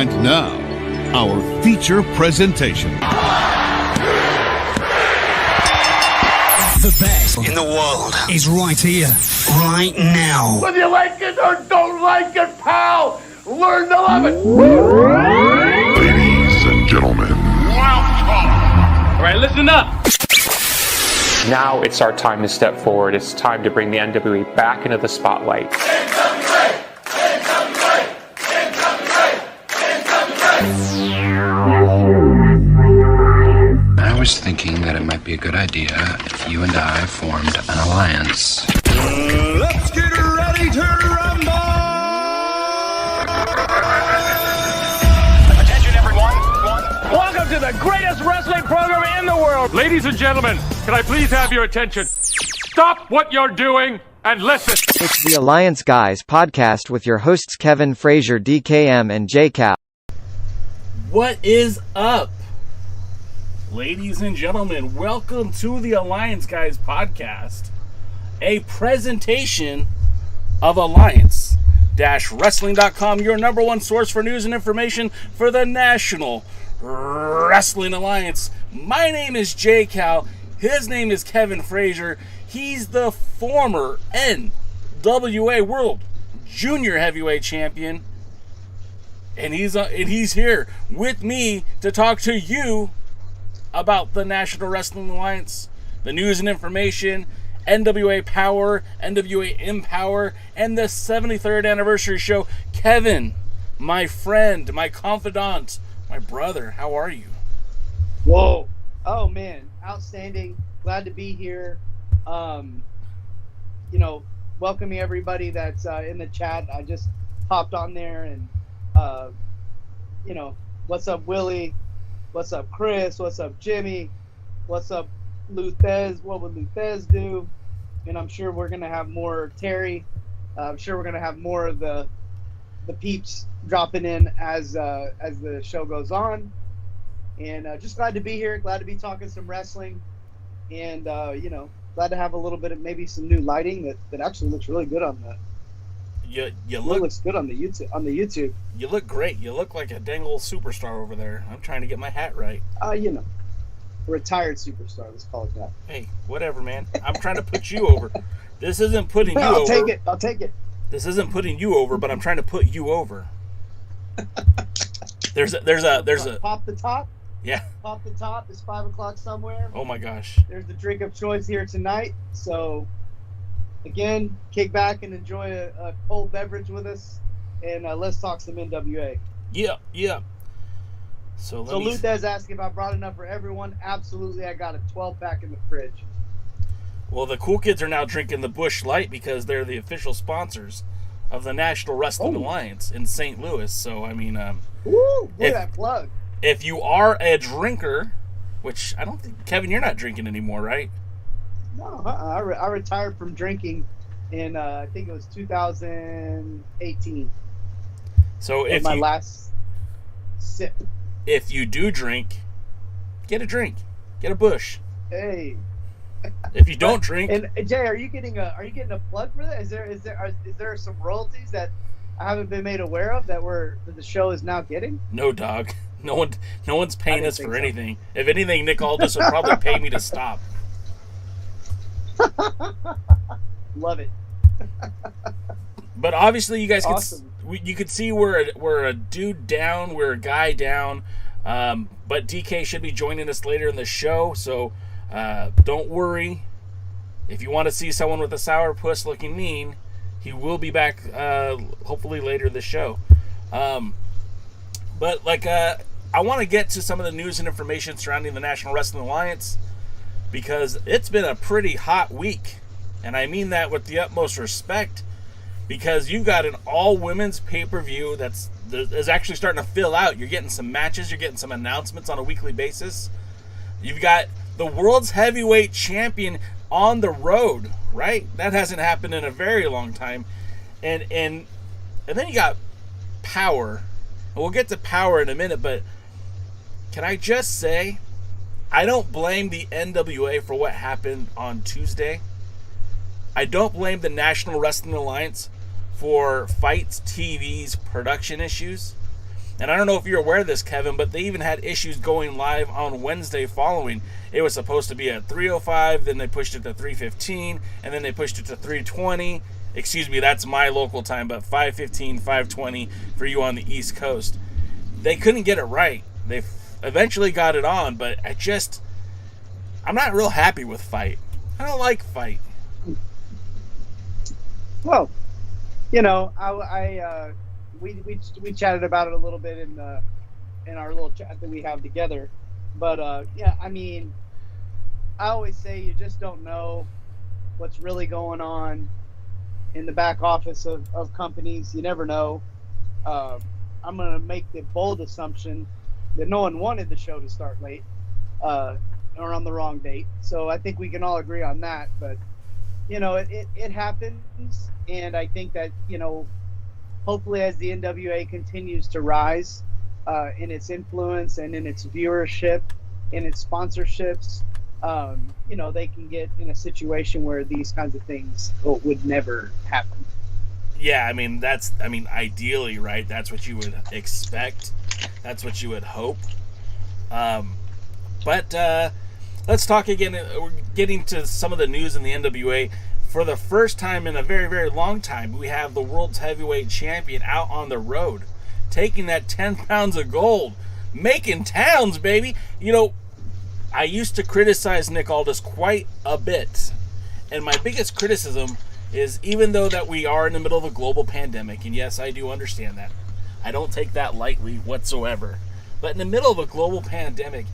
And now, our feature presentation. The best in the world is right here, right now. Whether you like it or don't like it, pal, learn to love it. Ladies and gentlemen, welcome. All right, listen up. Now it's our time to step forward. It's time to bring the NWA back into the spotlight. NWA! NWA! NWA! NWA! I was thinking that it might be a good idea if you and I formed an alliance. Let's get ready to rumble! Attention, everyone. Welcome to the greatest wrestling program in the world. Ladies and gentlemen, can I please have your attention? Stop what you're doing and listen. It's the Alliance Guys podcast with your hosts Kevin Frazier, DKM, and JCal. What is up? Ladies and gentlemen, welcome to the Alliance Guys podcast, a presentation of Alliance-Wrestling.com, your number one source for news and information for the National Wrestling Alliance. My name is JCal. His name is Kevin Frazier. He's the former NWA World Junior Heavyweight Champion, and he's here with me to talk to you about the National Wrestling Alliance, the news and information, NWA Power, NWA EMPOWERRR, and the 73rd anniversary show. Kevin, my friend, my confidant, my brother, how are you? Whoa. Oh, man. Outstanding. Glad to be here. Welcoming everybody that's in the chat. I just hopped on there and, what's up, Willie? What's up, Chris? What's up, Jimmy? What's up, Luthez? What would Luthez do? And I'm sure we're gonna have more Terry. I'm sure we're gonna have more of the peeps dropping in as the show goes on. And just glad to be here. Glad to be talking some wrestling. And glad to have a little bit of maybe some new lighting that actually looks really good on the. Looks good on the YouTube. You look great. You look like a dang old superstar over there. I'm trying to get my hat right. Retired superstar. Let's call it that. Hey, whatever, man. I'm trying to put you over. This isn't putting you over. I'll take it. This isn't putting you over, but I'm trying to put you over. There's a pop the top. Yeah. Pop the top. It's 5 o'clock somewhere. Oh my gosh. There's the drink of choice here tonight. So. Again, kick back and enjoy a cold beverage with us, and let's talk some NWA. Yeah. So Luthez asked if I brought enough for everyone. Absolutely, I got a 12-pack in the fridge. Well, the cool kids are now drinking the Busch Light because they're the official sponsors of the National Wrestling Alliance in St. Louis. So, I mean, look at that plug. If you are a drinker, which I don't think, Kevin, you're not drinking anymore, right? No, I retired from drinking in I think it was 2018. So if my last sip. If you do drink, get a drink, get a Busch. Hey. If you don't drink, and Jay, are you getting a plug for that? Is there some royalties that I haven't been made aware of that the show is now getting? No, dog. No one's paying us for anything. If anything, Nick Aldis would probably pay me to stop. Love it. But obviously, you guys awesome. You could see we're a dude down, we're a guy down. But DK should be joining us later in the show, so don't worry. If you want to see someone with a sourpuss looking mean, he will be back hopefully later in the show. But I want to get to some of the news and information surrounding the National Wrestling Alliance, because it's been a pretty hot week, and I mean that with the utmost respect, because you've got an all-women's pay-per-view that is actually starting to fill out. You're getting some matches, you're getting some announcements on a weekly basis. You've got the world's heavyweight champion on the road, right? That hasn't happened in a very long time. And then you got Power. And we'll get to Power in a minute, but can I just say, I don't blame the NWA for what happened on Tuesday. I don't blame the National Wrestling Alliance for Fights TV's production issues. And I don't know if you're aware of this, Kevin, but they even had issues going live on Wednesday following. It was supposed to be at 3:05, then they pushed it to 3:15, and then they pushed it to 3:20. Excuse me, that's my local time, but 5:15, 5:20 for you on the East Coast. They couldn't get it right. They eventually got it on, but I'm not real happy with Fight. I don't like Fight. Well, you know, we chatted about it a little bit in our little chat that we have together, but yeah, I mean, I always say you just don't know what's really going on in the back office of companies. You never know. I'm gonna make the bold assumption that no one wanted the show to start late or on the wrong date. So I think we can all agree on that. But you know, it happens, and I think that, you know, hopefully as the NWA continues to rise in its influence and in its viewership, in its sponsorships, you know, they can get in a situation where these kinds of things would never happen. Yeah, I mean, ideally, right? That's what you would expect. That's what you would hope. But let's talk again. We're getting to some of the news in the NWA. For the first time in a very, very long time, we have the world's heavyweight champion out on the road, taking that 10 pounds of gold, making towns, baby. You know, I used to criticize Nick Aldis quite a bit, and my biggest criticism is, even though that we are in the middle of a global pandemic, and yes, I do understand that, I don't take that lightly whatsoever, but in the middle of a global pandemic,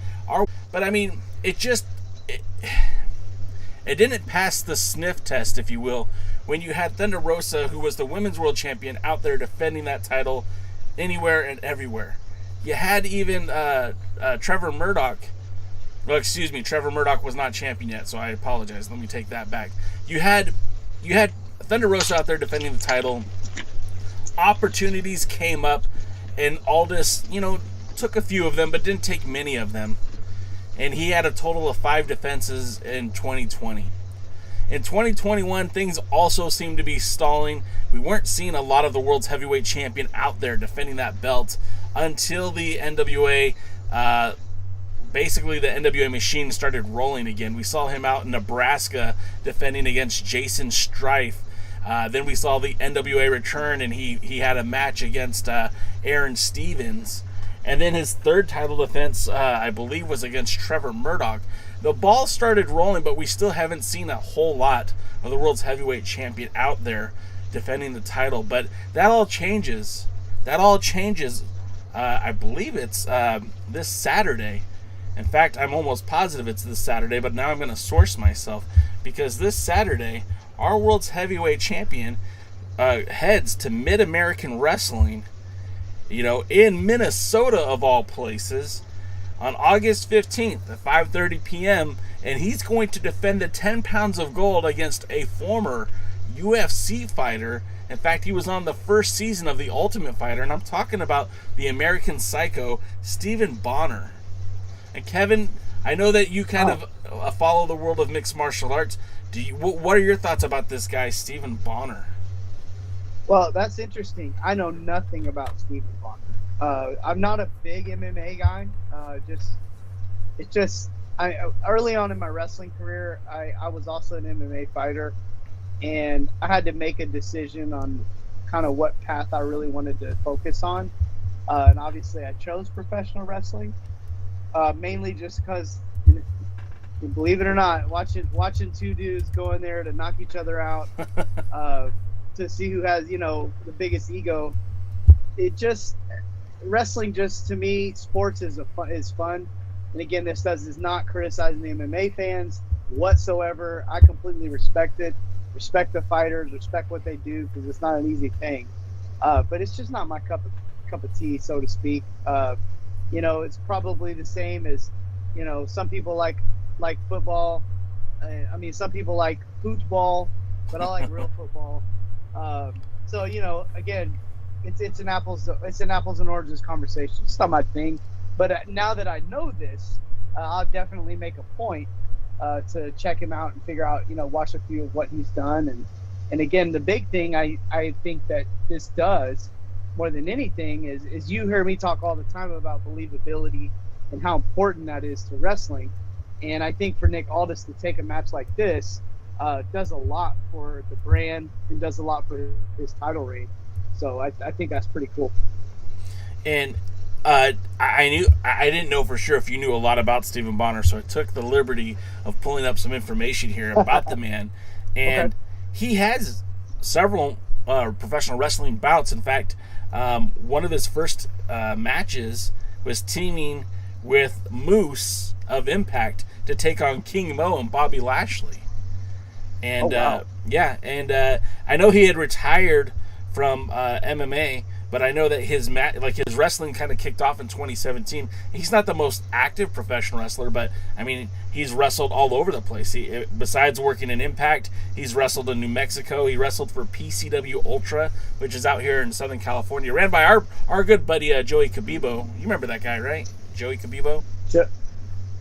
it didn't pass the sniff test, if you will, when you had Thunder Rosa, who was the women's world champion, out there defending that title anywhere and everywhere. You had even Trevor Murdoch. Well, excuse me, Trevor Murdoch was not champion yet, so I apologize. Let me take that back. You had Thunder Rosa out there defending the title. Opportunities came up, and Aldis, you know, took a few of them, but didn't take many of them. And he had a total of 5 defenses in 2020. In 2021, things also seemed to be stalling. We weren't seeing a lot of the world's heavyweight champion out there defending that belt until the NWA, basically the NWA machine started rolling again. We saw him out in Nebraska defending against Jason Strife. Then we saw the NWA return, and he had a match against Aaron Stevens. And then his third title defense, I believe, was against Trevor Murdoch. The ball started rolling, but we still haven't seen a whole lot of the world's heavyweight champion out there defending the title. But that all changes. I believe it's this Saturday. In fact, I'm almost positive it's this Saturday, but now I'm going to source myself, because this Saturday, our world's heavyweight champion heads to Mid-American Wrestling, you know, in Minnesota of all places, on August 15th at 5:30 p.m., and he's going to defend the 10 pounds of gold against a former UFC fighter. In fact, he was on the first season of The Ultimate Fighter, and I'm talking about the American Psycho Stephan Bonnar. And Kevin, I know that you kind of follow the world of mixed martial arts. What are your thoughts about this guy, Stephan Bonnar? Well, that's interesting. I know nothing about Stephan Bonnar. I'm not a big MMA guy. Early on in my wrestling career, I was also an MMA fighter, and I had to make a decision on kind of what path I really wanted to focus on. And obviously, I chose professional wrestling, mainly just because, believe it or not, watching two dudes go in there to knock each other out. To see who has, you know, the biggest ego. Wrestling just, to me, sports is fun. And again, this is not criticizing the MMA fans whatsoever. I completely respect it. Respect the fighters, respect what they do, because it's not an easy thing. But it's just not my cup of tea, so to speak. You know, it's probably the same as, you know, some people like football. Some people like football, but I like real football. So, you know, again, it's an apples and oranges conversation. It's not my thing, but now that I know this, I'll definitely make a point to check him out and figure out, you know, watch a few of what he's done. And again, the big thing I think that this does more than anything is you hear me talk all the time about believability and how important that is to wrestling. And I think for Nick Aldis to take a match like this does a lot for the brand and does a lot for his title reign. So I think that's pretty cool. And I didn't know for sure if you knew a lot about Stephan Bonnar, so I took the liberty of pulling up some information here about the man. And he has several professional wrestling bouts. In fact, one of his first matches was teaming with Moose of Impact to take on King Mo and Bobby Lashley. And I know he had retired from MMA, but I know that his wrestling kind of kicked off in 2017. He's not the most active professional wrestler, but I mean, he's wrestled all over the place. Besides working in Impact, he's wrestled in New Mexico. He wrestled for PCW Ultra, which is out here in Southern California, ran by our good buddy Joey Khabib. You remember that guy, right? Joey Khabib?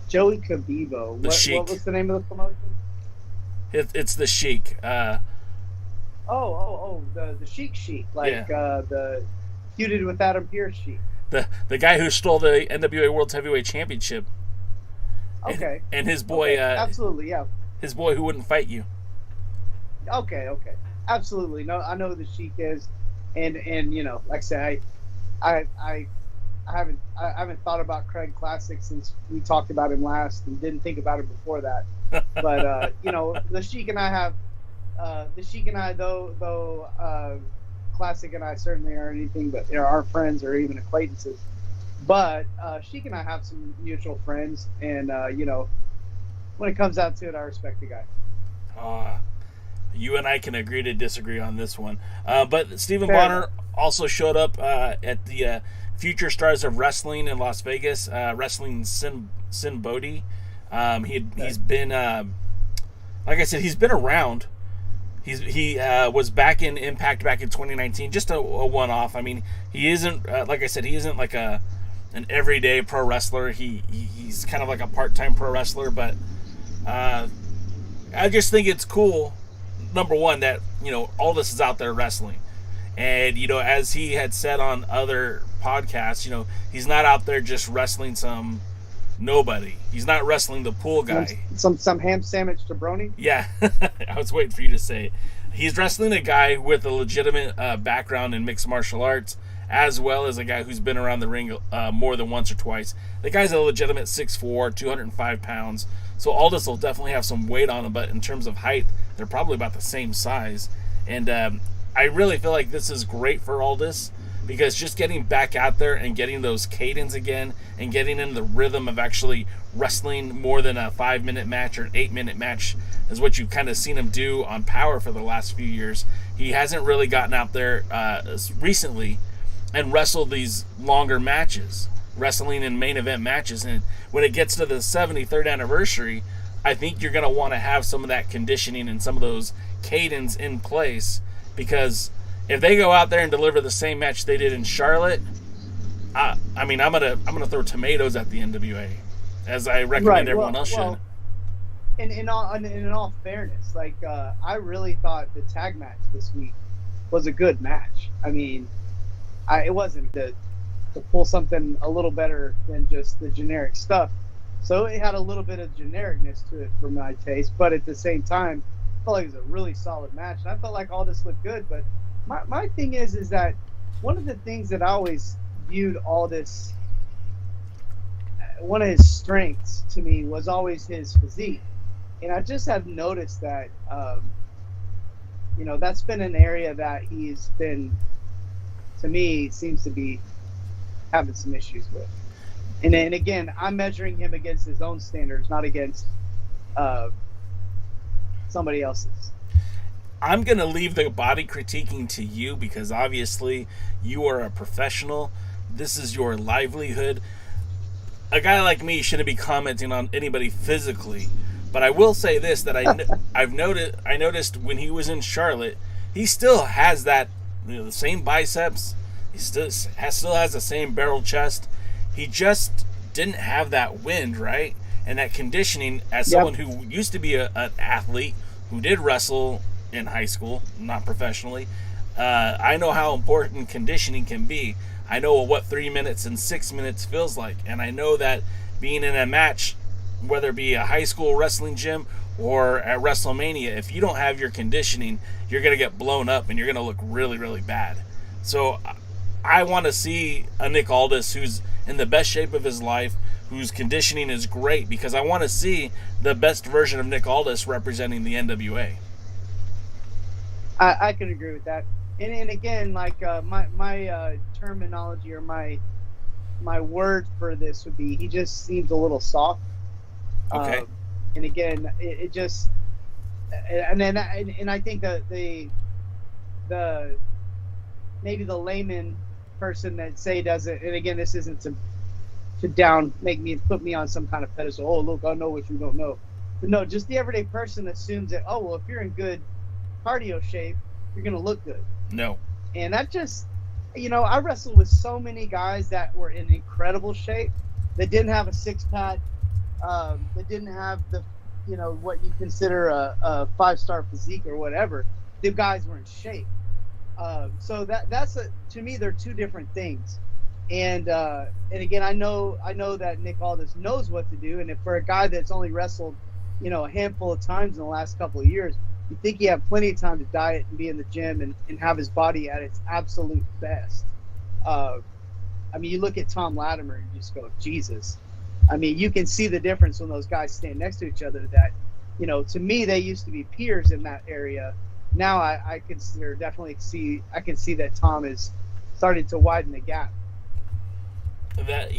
Joey Khabib. What was the name of the promotion? It's the Sheik. The Sheik. The feuded with Adam Pearce Sheik. The guy who stole the NWA World Heavyweight Championship. Okay. And his boy. Okay. Absolutely, yeah. His boy who wouldn't fight you. Okay. Absolutely. No, I know who the Sheik is, and you know, like I said, I haven't thought about Craig Classic since we talked about him last, and didn't think about him before that. But you know, the Sheik and I, though Classic and I certainly aren't anything but our friends or even acquaintances. But Sheik and I have some mutual friends, and you know, when it comes out to it, I respect the guy. You and I can agree to disagree on this one. But Stephan Bonnar also showed up at the Future Stars of Wrestling in Las Vegas, wrestling Sin Bodhi. He's been, like I said, he's been around. He was back in Impact back in 2019, just a one-off. I mean, he isn't, like I said, he isn't like an everyday pro wrestler. He's kind of like a part-time pro wrestler, but I just think it's cool, number one, that, you know, Aldis is out there wrestling. And, you know, as he had said on other podcasts, you know, he's not out there just wrestling some nobody. He's not wrestling the pool guy. Some ham sandwich jabroni? Yeah, I was waiting for you to say it. He's wrestling a guy with a legitimate background in mixed martial arts, as well as a guy who's been around the ring more than once or twice. The guy's a legitimate 6'4", 205 pounds. So Aldis will definitely have some weight on him, but in terms of height, they're probably about the same size. And I really feel like this is great for Aldis, because just getting back out there and getting those cadence again and getting into the rhythm of actually wrestling more than a 5-minute match or an 8-minute match is what you've kind of seen him do on Power for the last few years. He hasn't really gotten out there recently and wrestled these longer matches, wrestling in main event matches. And when it gets to the 73rd anniversary, I think you're going to want to have some of that conditioning and some of those cadence in place, because if they go out there and deliver the same match they did in Charlotte, I mean, I'm gonna throw tomatoes at the NWA, as I recommend everyone else should. In all fairness, like I really thought the tag match this week was a good match. I mean, it wasn't to pull something a little better than just the generic stuff. So it had a little bit of genericness to it for my taste, but at the same time, I felt like it was a really solid match. And I felt like all this looked good, but my thing is that one of the things that I always viewed Aldis, one of his strengths to me was always his physique. And I just have noticed that, you know, that's been an area that he's been, to me, seems to be having some issues with. And then again, I'm measuring him against his own standards, not against somebody else's. I'm going to leave the body critiquing to you, because obviously you are a professional. This is your livelihood. A guy like me shouldn't be commenting on anybody physically. But I will say this, that I noticed when he was in Charlotte, he still has that, you know, the same biceps. He still has the same barrel chest. He just didn't have that wind, right? And that conditioning, as someone who used to be an athlete, who did wrestle in high school, not professionally, I know how important conditioning can be. I know what 3 minutes and 6 minutes feels like. And I know that being in a match, whether it be a high school wrestling gym or at WrestleMania, if you don't have your conditioning, you're going to get blown up and you're going to look really, really bad. So I want to see a Nick Aldis who's in the best shape of his life, whose conditioning is great, because I want to see the best version of Nick Aldis representing the NWA. I can agree with that. And again, like my terminology or my word for this would be, he just seems a little soft. Okay. And again, it just, and I think that the maybe the layman person that say doesn't, and again, this isn't to put me on some kind of pedestal. Oh, look, I know what you don't know. But no, just the everyday person assumes that, oh, well, if you're in good cardio shape, you're going to look good. No. And that just, I wrestled with so many guys that were in incredible shape, that didn't have a six-pack, that didn't have the, what you consider a five-star physique or whatever. The guys were in shape. So to me, they're two different things. And again, I know that Nick Aldis knows what to do. And if for a guy that's only wrestled, a handful of times in the last couple of years, you think he had plenty of time to diet and be in the gym and have his body at its absolute best. You look at Tom Latimer and you just go, Jesus. You can see the difference when those guys stand next to each other. That, to me, they used to be peers in that area. Now I can see that Tom is starting to widen the gap. That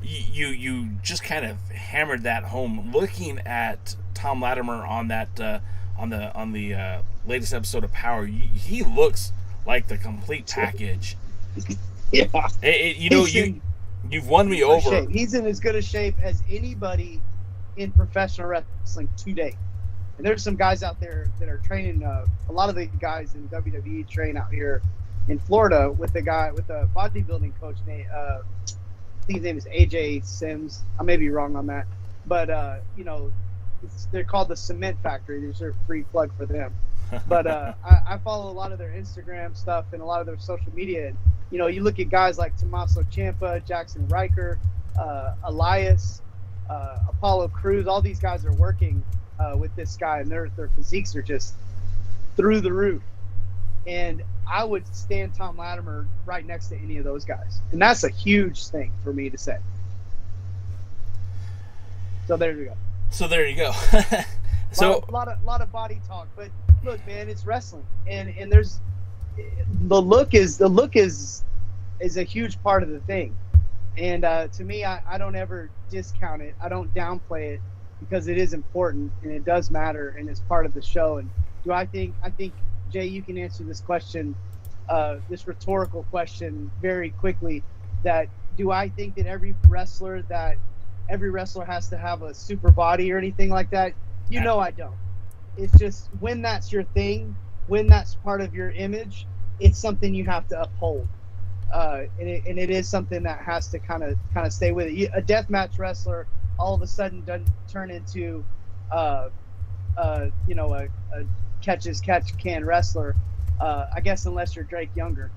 you just kind of hammered that home. Looking at Tom Latimer on that on the latest episode of Power, he looks like the complete package. Yeah, you've won me over. Shape. He's in as good a shape as anybody in professional wrestling today. And there's some guys out there that are training. A lot of the guys in WWE train out here in Florida with a bodybuilding coach named, I think his name is AJ Sims. I may be wrong on that, but they're called the Cement Factory. There's a free plug for them. But I follow a lot of their Instagram stuff and a lot of their social media. And you look at guys like Tommaso Ciampa, Jackson Riker, Elias, Apollo Crews. All these guys are working with this guy, and their physiques are just through the roof. And I would stand Tom Latimer right next to any of those guys. And that's a huge thing for me to say. So there you go. So a lot of body talk, but look, man, it's wrestling, and there's the look is a huge part of the thing. And to me, I don't ever discount it. I don't downplay it, because it is important and it does matter and it's part of the show. And I think Jay, you can answer this question, this rhetorical question very quickly. That do I think that every wrestler has to have a super body or anything like that? I don't. It's just when that's your thing, when that's part of your image, it's something you have to uphold. And it is something that has to kind of stay with it. A deathmatch wrestler all of a sudden doesn't turn into a catch-as-catch-can wrestler, I guess, unless you're Drake Younger,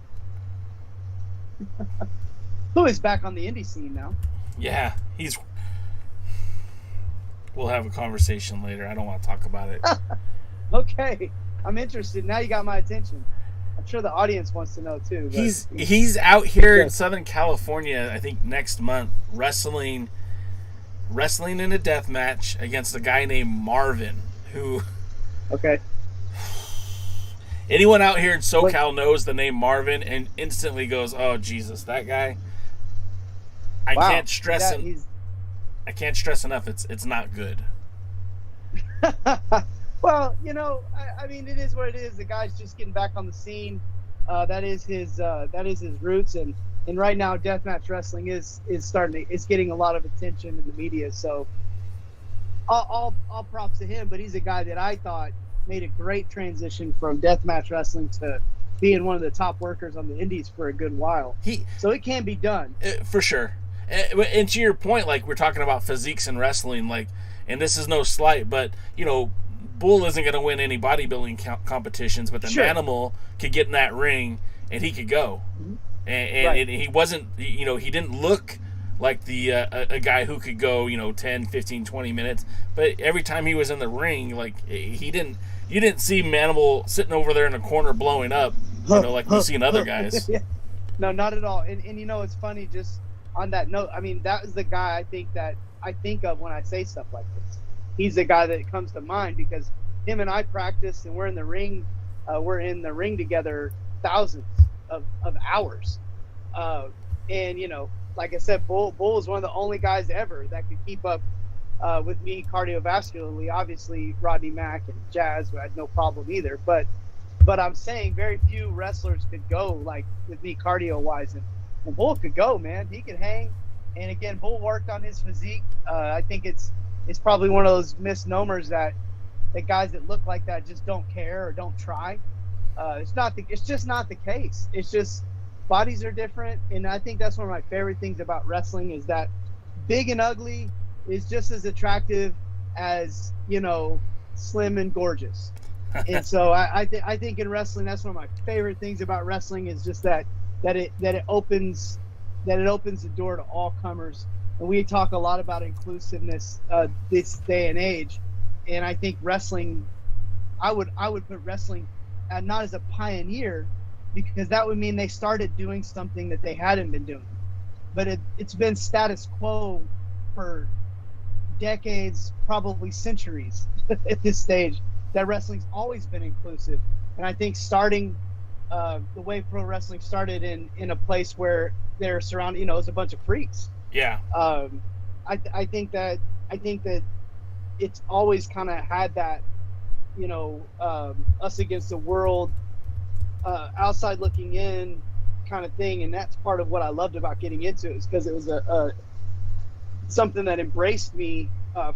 who is back on the indie scene now. Yeah, we'll have a conversation later. I don't want to talk about it. Okay, I'm interested. Now you got my attention. I'm sure the audience wants to know too. He's out here in Southern California, I think next month, wrestling in a death match against a guy named Marvin, who... Okay. Anyone out here in SoCal knows the name Marvin and instantly goes, "Oh Jesus, that guy." I can't stress enough. It's not good. Well, it is what it is. The guy's just getting back on the scene. That is his roots, and right now, deathmatch wrestling is getting a lot of attention in the media. So, all props to him. But he's a guy that I thought made a great transition from deathmatch wrestling to being one of the top workers on the indies for a good while. So it can be done. For sure. And to your point, like, we're talking about physiques and wrestling, like, and this is no slight, but, Bull isn't going to win any bodybuilding competitions, but the Sure. Manimal could get in that ring and he could go. And he wasn't, he didn't look like the a guy who could go, 10, 15, 20 minutes. But every time he was in the ring, like, you didn't see Manimal sitting over there in the corner blowing up, like we've seen other guys. No, not at all. And it's funny, just on that note, I mean, that is the guy I think of when I say stuff like this. He's the guy that comes to mind because him and I practice and we're in the ring together thousands of hours. And, like I said, Bull is one of the only guys ever that could keep up with me cardiovascularly. Obviously, Rodney Mack and Jazz, I had no problem either. But I'm saying very few wrestlers could go like with me cardio-wise. And Bull could go, man. He could hang. And again, Bull worked on his physique. I think it's probably one of those misnomers that guys that look like that just don't care or don't try. It's just not the case. It's just bodies are different, and I think that's one of my favorite things about wrestling is that big and ugly is just as attractive as slim and gorgeous. And so I think in wrestling, that's one of my favorite things about wrestling is just that it opens the door to all comers. And we talk a lot about inclusiveness this day and age, and I think wrestling, I would put wrestling not as a pioneer, because that would mean they started doing something that they hadn't been doing. But it's been status quo for decades, probably centuries at this stage, that wrestling's always been inclusive. And I think starting the way pro wrestling started in a place where they're surrounded, it was a bunch of freaks. Yeah. I think that it's always kind of had that, us against the world, outside looking in kind of thing, and that's part of what I loved about getting into it, is because it was a something that embraced me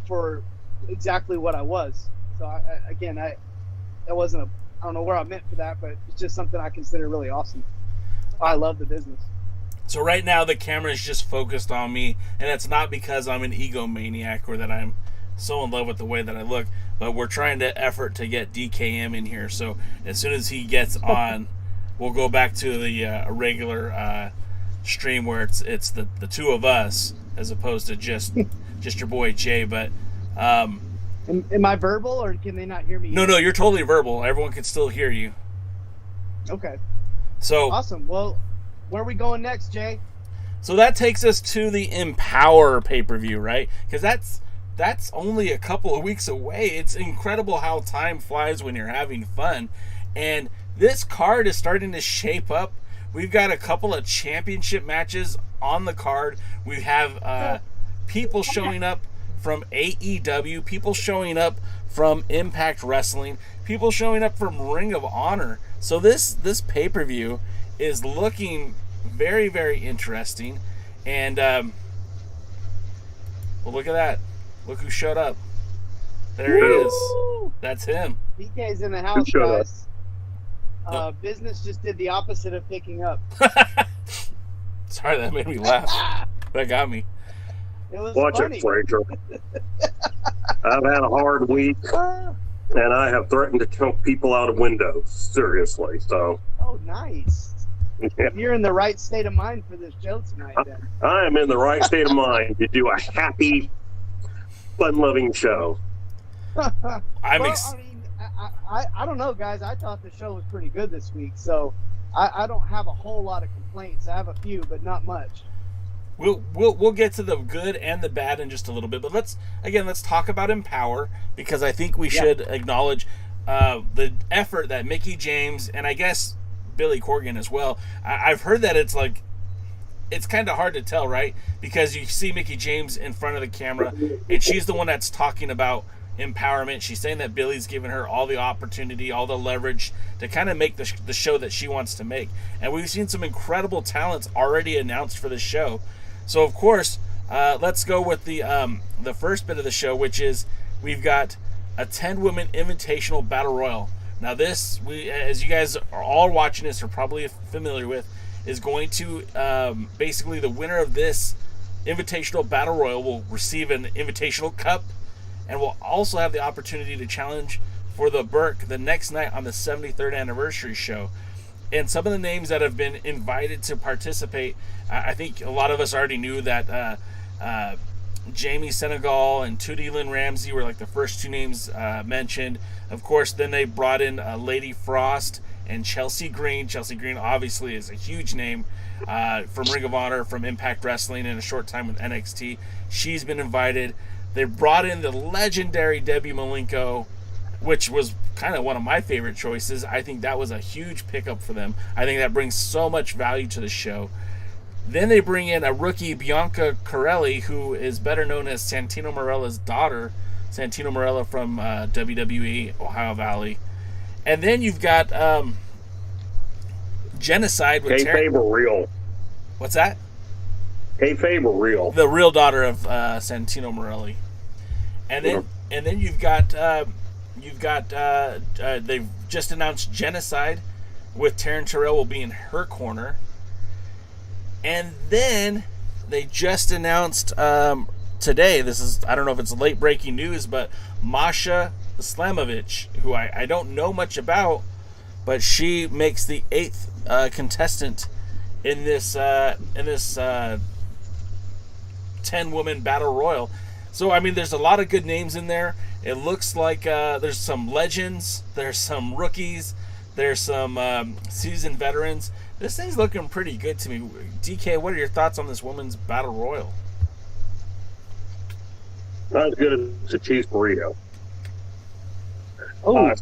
for exactly what I was. So I don't know where I meant for that, but it's just something I consider really awesome. I love the business. So right now the camera is just focused on me, and it's not because I'm an egomaniac or that I'm so in love with the way that I look, but we're trying to effort to get DKM in here. So as soon as he gets on, we'll go back to the regular stream where it's the two of us as opposed to just your boy Jay. But am I verbal, or can they not hear me? No, you're totally verbal. Everyone can still hear you. Okay. So awesome. Well, where are we going next, Jay? So that takes us to the EMPOWERRR Pay Per View, right? Because that's only a couple of weeks away. It's incredible how time flies when you're having fun. And this card is starting to shape up. We've got a couple of championship matches on the card. We have people showing up from AEW, people showing up from Impact Wrestling, people showing up from Ring of Honor. So this pay-per-view is looking very, very interesting. And well, look at that. Look who showed up. There he is. That's him. DK's in the house, guys. Business just did the opposite of picking up. Sorry, that made me laugh. That got me. It was Watch funny. it, Frazier. I've had a hard week, and I have threatened to choke people out of windows. Seriously, so. Oh, nice. Yeah. You're in the right state of mind for this show tonight, then. I am in the right state of mind to do a happy, fun-loving show. I don't know, guys. I thought the show was pretty good this week, so I don't have a whole lot of complaints. I have a few, but not much. We'll get to the good and the bad in just a little bit, but let's talk about EMPOWERRR, because I think we should acknowledge the effort that Mickie James, and I guess Billy Corgan as well. I've heard that it's kind of hard to tell, right? Because you see Mickie James in front of the camera, and she's the one that's talking about empowerment. She's saying that Billy's giving her all the opportunity, all the leverage to kind of make the show that she wants to make. And we've seen some incredible talents already announced for the show. So, of course, let's go with the first bit of the show, which is we've got a 10-woman invitational battle royal. Now, this, as you guys are all watching this, are probably familiar with, is going to basically the winner of this invitational battle royal will receive an invitational cup and will also have the opportunity to challenge for the Burke the next night on the 73rd anniversary show. And some of the names that have been invited to participate, I think a lot of us already knew that Jamie Senegal and Tootie Lynn Ramsey were like the first two names mentioned. Of course, then they brought in Lady Frost and Chelsea Green. Chelsea Green obviously is a huge name from Ring of Honor, from Impact Wrestling, in a short time with NXT. She's been invited. They brought in the legendary Debbie Malenko, which was kind of one of my favorite choices. I think that was a huge pickup for them. I think that brings so much value to the show. Then they bring in a rookie, Bianca Corelli, who is better known as Santino Marella's daughter. Santino Marella from WWE, Ohio Valley. And then you've got Genocide with Kaye real. What's that? Kaye real. The real daughter of Santino Marelli. And then you've got they've just announced Genocide with Taryn Terrell will be in her corner. And then they just announced today, this is, I don't know if it's late breaking news, but Masha Slamovich, who I don't know much about, but she makes the 8th contestant in this 10-woman battle royal. So, I mean, there's a lot of good names in there. It looks like there's some legends, there's some rookies, there's some seasoned veterans. This thing's looking pretty good to me. DK, what are your thoughts on this women's battle royal? Not as good as a cheese burrito. Oh,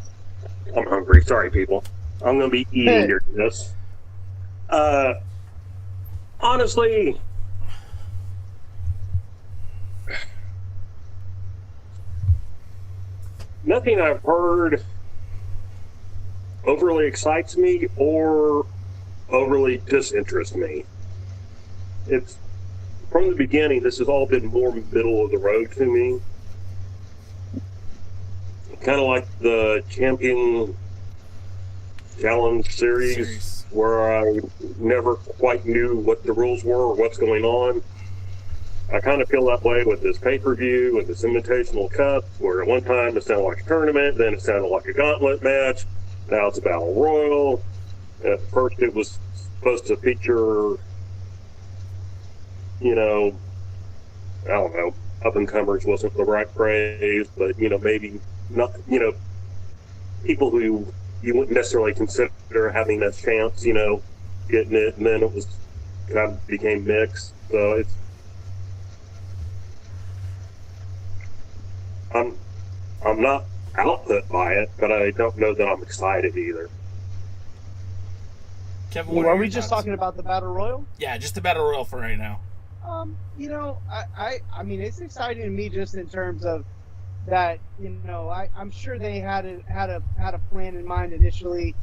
I'm hungry. Sorry, people. I'm going to be eating here this. Honestly, nothing I've heard overly excites me or overly disinterests me. It's from the beginning, this has all been more middle of the road to me. Kind of like the Champion Challenge series, where I never quite knew what the rules were or what's going on. I kind of feel that way with this pay-per-view and this Invitational Cup, where at one time it sounded like a tournament, then it sounded like a gauntlet match, now it's a battle royal. At first it was supposed to feature, I don't know, up-and-comers wasn't the right phrase, but, maybe not, people who you wouldn't necessarily consider having a chance, getting it, and then it was kind of became mixed. So I'm not output by it, but I don't know that I'm excited either. Kevin, are we just talking about the battle royal? Yeah, just the battle royal for right now. I mean, it's exciting to me just in terms of that. I'm sure they had a plan in mind initially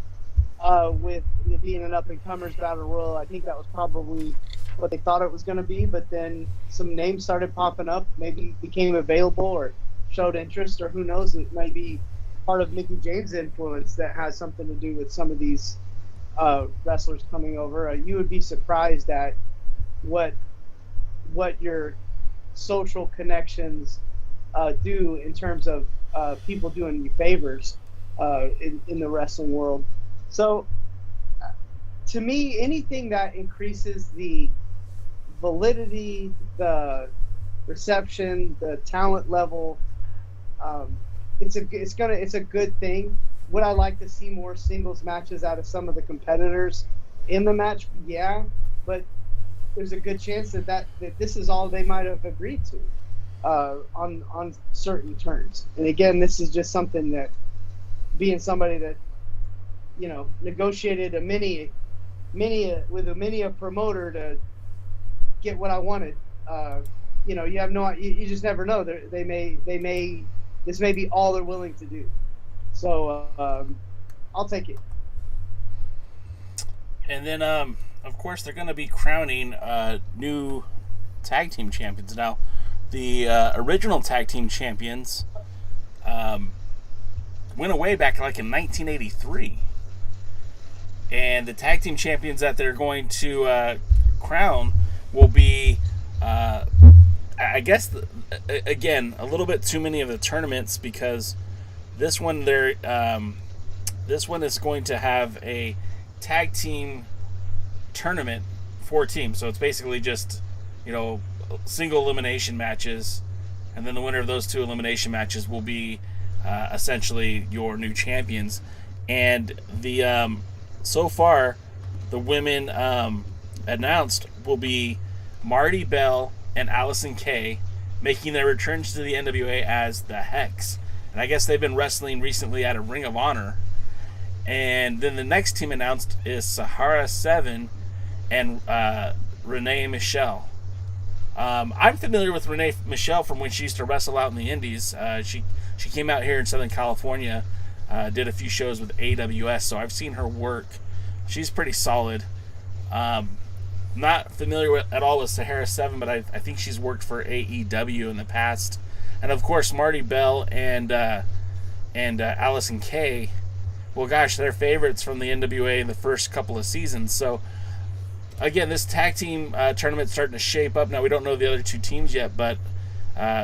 with it being an up and comers battle royal. I think that was probably what they thought it was going to be, but then some names started popping up, maybe became available or showed interest, or who knows, it might be part of Mickie James' influence that has something to do with some of these wrestlers coming over. You would be surprised at what your social connections do in terms of people doing you favors in the wrestling world. So to me, anything that increases the validity, the reception, the talent level, it's a good thing. Would I like to see more singles matches out of some of the competitors in the match? Yeah, but there's a good chance that this is all they might have agreed to on certain terms. And again, this is just something that, being somebody that negotiated with a promoter to get what I wanted. You just never know. This may be all they're willing to do. So I'll take it. And then, of course, they're going to be crowning new tag team champions. Now, the original tag team champions went away back like in 1983. And the tag team champions that they're going to crown will be I guess again a little bit too many of the tournaments, because this one is going to have a tag team tournament, 4 teams. So it's basically just, single elimination matches, and then the winner of those 2 elimination matches will be essentially your new champions. And the so far the women announced will be Marti Belle and Allysin Kaye, making their returns to the NWA as the Hex. And I guess they've been wrestling recently at a Ring of Honor. And then the next team announced is Sahara 7 and Renee Michelle. I'm familiar with Renee Michelle from when she used to wrestle out in the Indies. She came out here in Southern California, did a few shows with AWS, so I've seen her work. She's pretty solid. Not familiar at all with Sahara 7, but I think she's worked for AEW in the past. And of course, Marti Belle and Allysin Kaye, well, gosh, they're favorites from the NWA in the first couple of seasons. So, again, this tag team tournament's starting to shape up. Now, we don't know the other 2 teams yet, but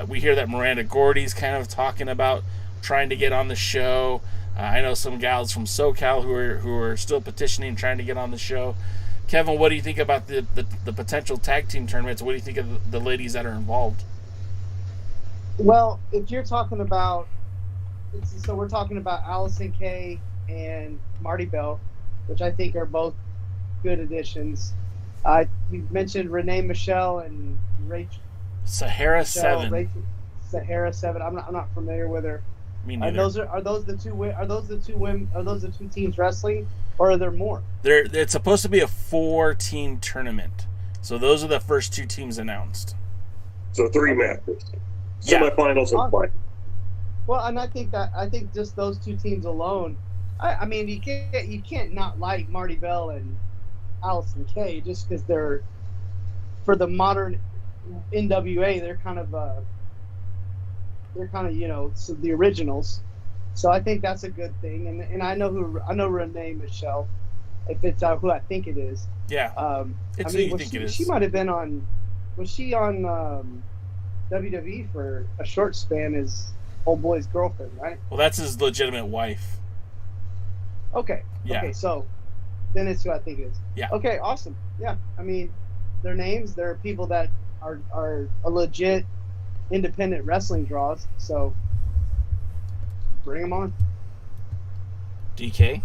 we hear that Miranda Gordy's kind of talking about trying to get on the show. I know some gals from SoCal who are still petitioning, trying to get on the show. Kevin, what do you think about the potential tag team tournaments? What do you think of the ladies that are involved? Well, if you're talking about, so we're talking about Allysin Kaye and Marti Belle, which I think are both good additions. You mentioned Renee Michelle and Rachel. Sahara 7. Sahara 7. I'm not familiar with her. Me neither. Are those the 2 women? Are those the 2 teams wrestling, or are there more? It's supposed to be a 4-team tournament. So those are the first 2 teams announced. So 3 matches. Yeah. Semifinals and final. Well, and I think just those 2 teams alone. I mean, you can't not like Marti Belle and Allysin Kaye just because they're, for the modern NWA, they're kind of so the originals. So I think that's a good thing. And I know Renee Michelle, if it's who I think it is. Yeah. It's who you think it is. She might have been on. Was she on WWE for a short span as old boy's girlfriend, right? Well, that's his legitimate wife. Okay. Yeah. Okay, so then it's who I think it is. Yeah. Okay, awesome. Yeah. I mean, their names, they're people that are a legit independent wrestling draws, so bring them on. DK?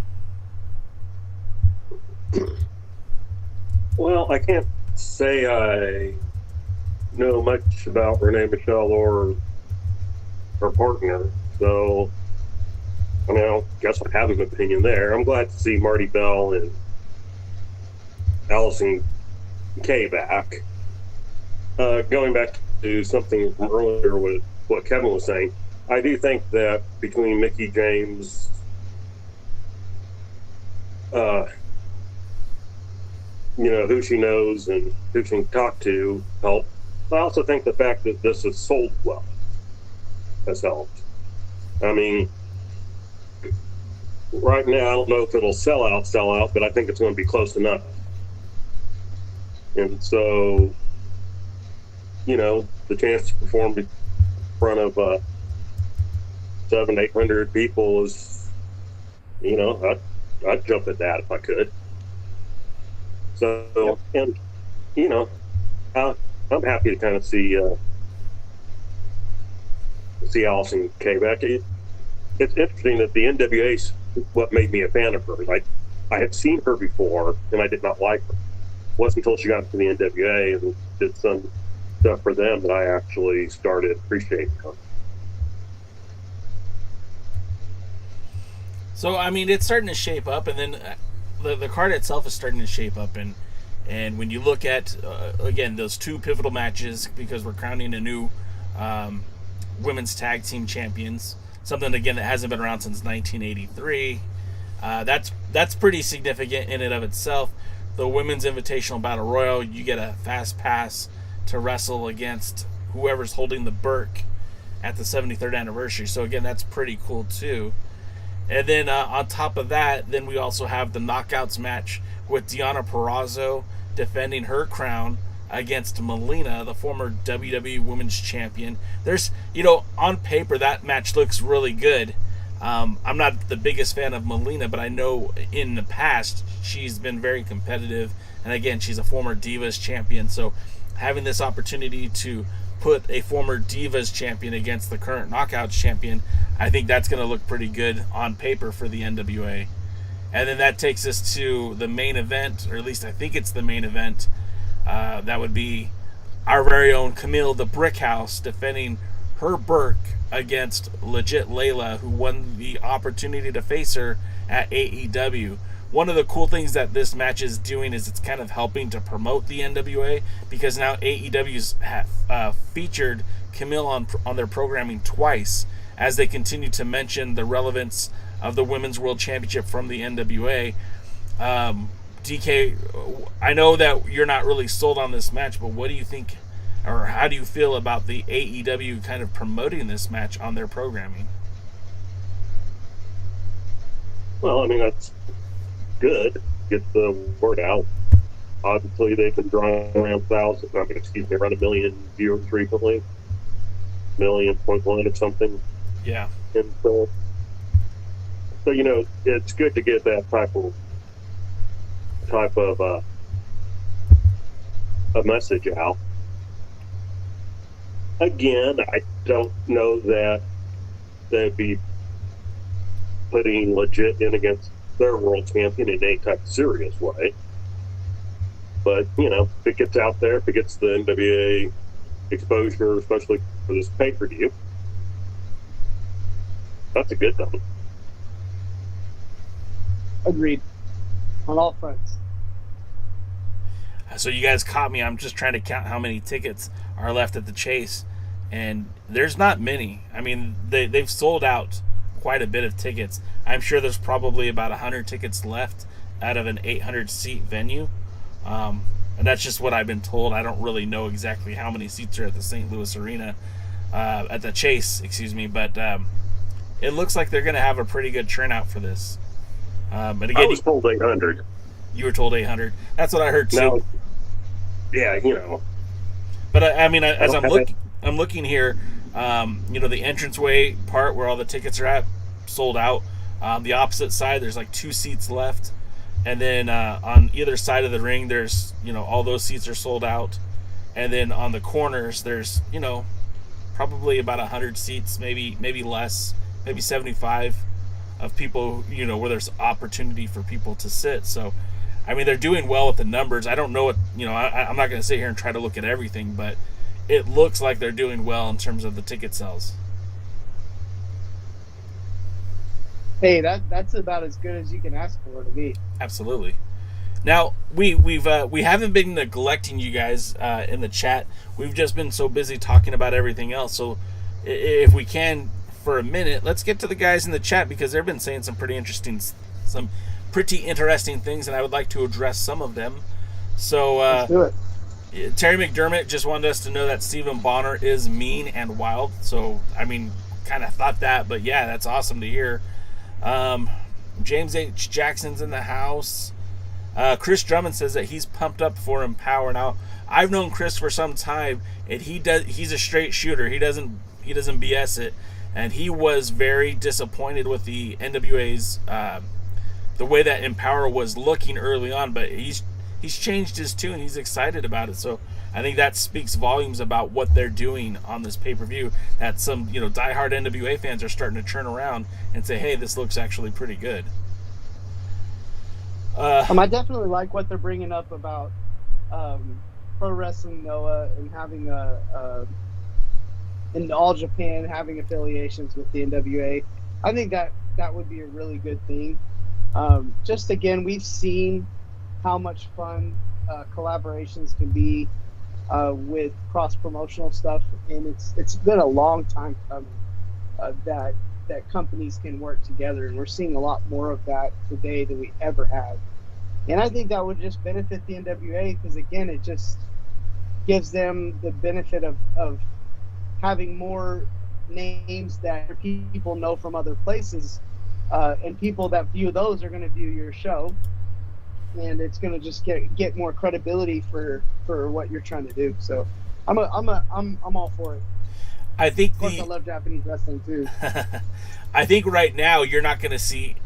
Well, I can't say I know much about Renee Michelle or her partner, so I mean, I guess I have an opinion there. I'm glad to see Marti Belle and Allysin Kaye back. Going back to something from earlier with what Kevin was saying, I do think that between Mickie James, who she knows and who she can talk to help. I also think the fact that this is sold well has helped. I mean, right now, I don't know if it'll sell out, but I think it's going to be close enough. And so, the chance to perform in front of 700-800 people is, I'd jump at that if I could. So, and, I'm happy to kind of see Allysin Kaye back. It's interesting that the NWA's what made me a fan of her. I had seen her before, and I did not like her. It wasn't until she got to the NWA and did some stuff for them that I actually started appreciating her. So, I mean, it's starting to shape up, and then the card itself is starting to shape up, and when you look at, again, those 2 pivotal matches, because we're crowning a new women's tag team champions, something, again, that hasn't been around since 1983. That's pretty significant in and of itself. The Women's Invitational Battle Royal, you get a fast pass to wrestle against whoever's holding the Burke at the 73rd anniversary. So, again, that's pretty cool, too. And then on top of that, then we also have the Knockouts match with Deonna Purrazzo defending her crown against Melina, the former WWE Women's Champion. There's, on paper that match looks really good. I'm not the biggest fan of Melina, but I know in the past she's been very competitive, and again, she's a former Divas champion, so having this opportunity to put a former Divas champion against the current Knockouts champion, I think that's going to look pretty good on paper for the NWA. And then that takes us to the main event, or at least I think it's the main event. That would be our very own Camille the Brickhouse defending her Burke against Legit Layla, who won the opportunity to face her at AEW. One of the cool things that this match is doing is it's kind of helping to promote the NWA, because now AEW's have featured Camille on their programming twice, as they continue to mention the relevance of the Women's World Championship from the NWA. DK, I know that you're not really sold on this match, but what do you think, or how do you feel about the AEW kind of promoting this match on their programming? Well, I mean, that's good. Get the word out. Obviously, they can draw around 1,000. I mean, around 1 million viewers frequently. 1.1 million or something. Yeah. And so it's good to get that type of a message out. Again, I don't know that they'd be putting Legit in against their world champion in any type of serious way. But, if it gets out there, if it gets the NWA exposure, especially for this pay-per-view, that's a good thing. Agreed. On all fronts. So you guys caught me. I'm just trying to count how many tickets are left at the Chase, and there's not many. I mean, they've sold out quite a bit of tickets. I'm sure there's probably about 100 tickets left out of an 800-seat venue. And that's just what I've been told. I don't really know exactly how many seats are at the St. Louis Arena, at the Chase, but it looks like they're going to have a pretty good turnout for this. And again, I was told 800. You were told 800. That's what I heard too. Now, yeah, But I mean, as I'm looking here, the entranceway part where all the tickets are at, sold out. The opposite side, there's like 2 seats left, and then on either side of the ring, there's all those seats are sold out, and then on the corners, there's probably about 100 seats, maybe less, maybe 75 of people, where there's opportunity for people to sit. So, I mean, they're doing well with the numbers. I don't know what, I'm not going to sit here and try to look at everything, but it looks like they're doing well in terms of the ticket sales. Hey, that's about as good as you can ask for to be. Absolutely. Now, we haven't been neglecting you guys in the chat. We've just been so busy talking about everything else. So if we can, for a minute, let's get to the guys in the chat, because they've been saying some pretty interesting things, and I would like to address some of them. So Let's do it. Terry McDermott just wanted us to know that Stephan Bonnar is mean and wild. So, I mean, kind of thought that, but yeah, that's awesome to hear. James H. Jackson's in the house. Chris Drummond says that he's pumped up for EMPOWERRR. Now, I've known Chris for some time, and he's a straight shooter. He doesn't BS it. And he was very disappointed with the NWA's the way that EMPOWERRR was looking early on, but he's changed his tune. He's excited about it. So I think that speaks volumes about what they're doing on this pay-per-view, that some diehard NWA fans are starting to turn around and say, hey, this looks actually pretty good. I definitely like what they're bringing up about Pro Wrestling Noah and having in All Japan having affiliations with the NWA. I think that would be a really good thing. Just again, we've seen how much fun collaborations can be with cross-promotional stuff, and it's been a long time coming that companies can work together, and we're seeing a lot more of that today than we ever have. And I think that would just benefit the NWA, because again, it just gives them the benefit of having more names that people know from other places, and people that view those are going to view your show. and it's going to just get more credibility for what you're trying to do. So I'm all for it. I think of course, I love Japanese wrestling too. I think right now you're not going to see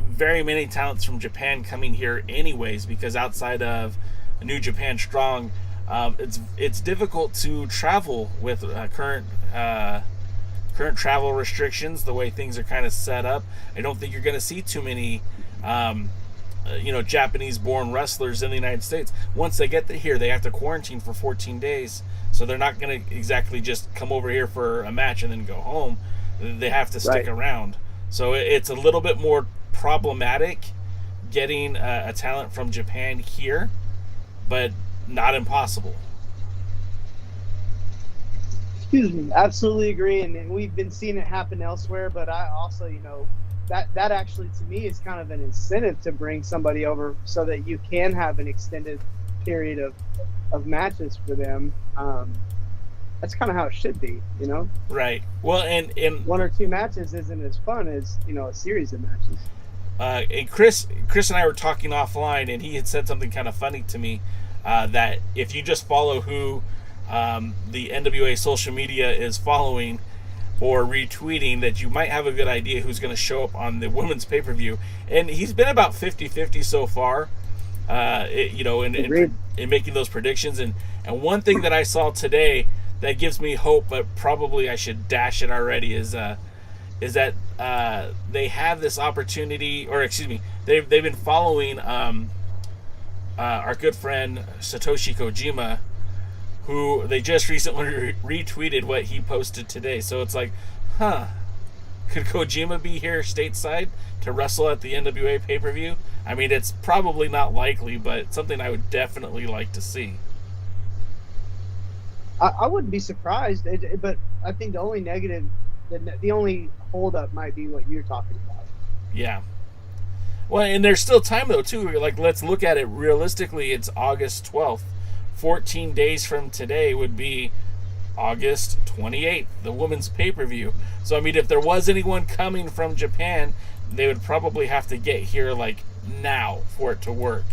very many talents from Japan coming here anyways, because outside of New Japan Strong, it's difficult to travel with current travel restrictions, the way things are kind of set up. I don't think you're going to see too many Japanese-born wrestlers in the United States. Once they get here, they have to quarantine for 14 days. So they're not going to exactly just come over here for a match and then go home. They have to stick around. So it's a little bit more problematic getting a talent from Japan here, but not impossible. Excuse me. Absolutely agree. And we've been seeing it happen elsewhere, but I also, that actually to me is kind of an incentive to bring somebody over so that you can have an extended period of matches for them. That's kind of how it should be, Right. Well, and 1 or 2 matches isn't as fun as a series of matches. And Chris and I were talking offline, and he had said something kind of funny to me, that if you just follow who the NWA social media is following or retweeting, that you might have a good idea who's going to show up on the women's pay-per-view. And he's been about 50-50 so far, in making those predictions. And one thing that I saw today that gives me hope, but probably I should dash it already, is that they have this opportunity, or excuse me, they've been following our good friend Satoshi Kojima, who they just recently retweeted what he posted today. So it's like, could Kojima be here stateside to wrestle at the NWA pay-per-view? I mean, it's probably not likely, but it's something I would definitely like to see. I wouldn't be surprised, but I think the only negative, the only holdup might be what you're talking about. Yeah. Well, and there's still time, though, too. Like, let's look at it realistically. It's August 12th. 14 days from today would be August 28th, the women's pay-per-view. So, I mean, if there was anyone coming from Japan, they would probably have to get here, like, now for it to work.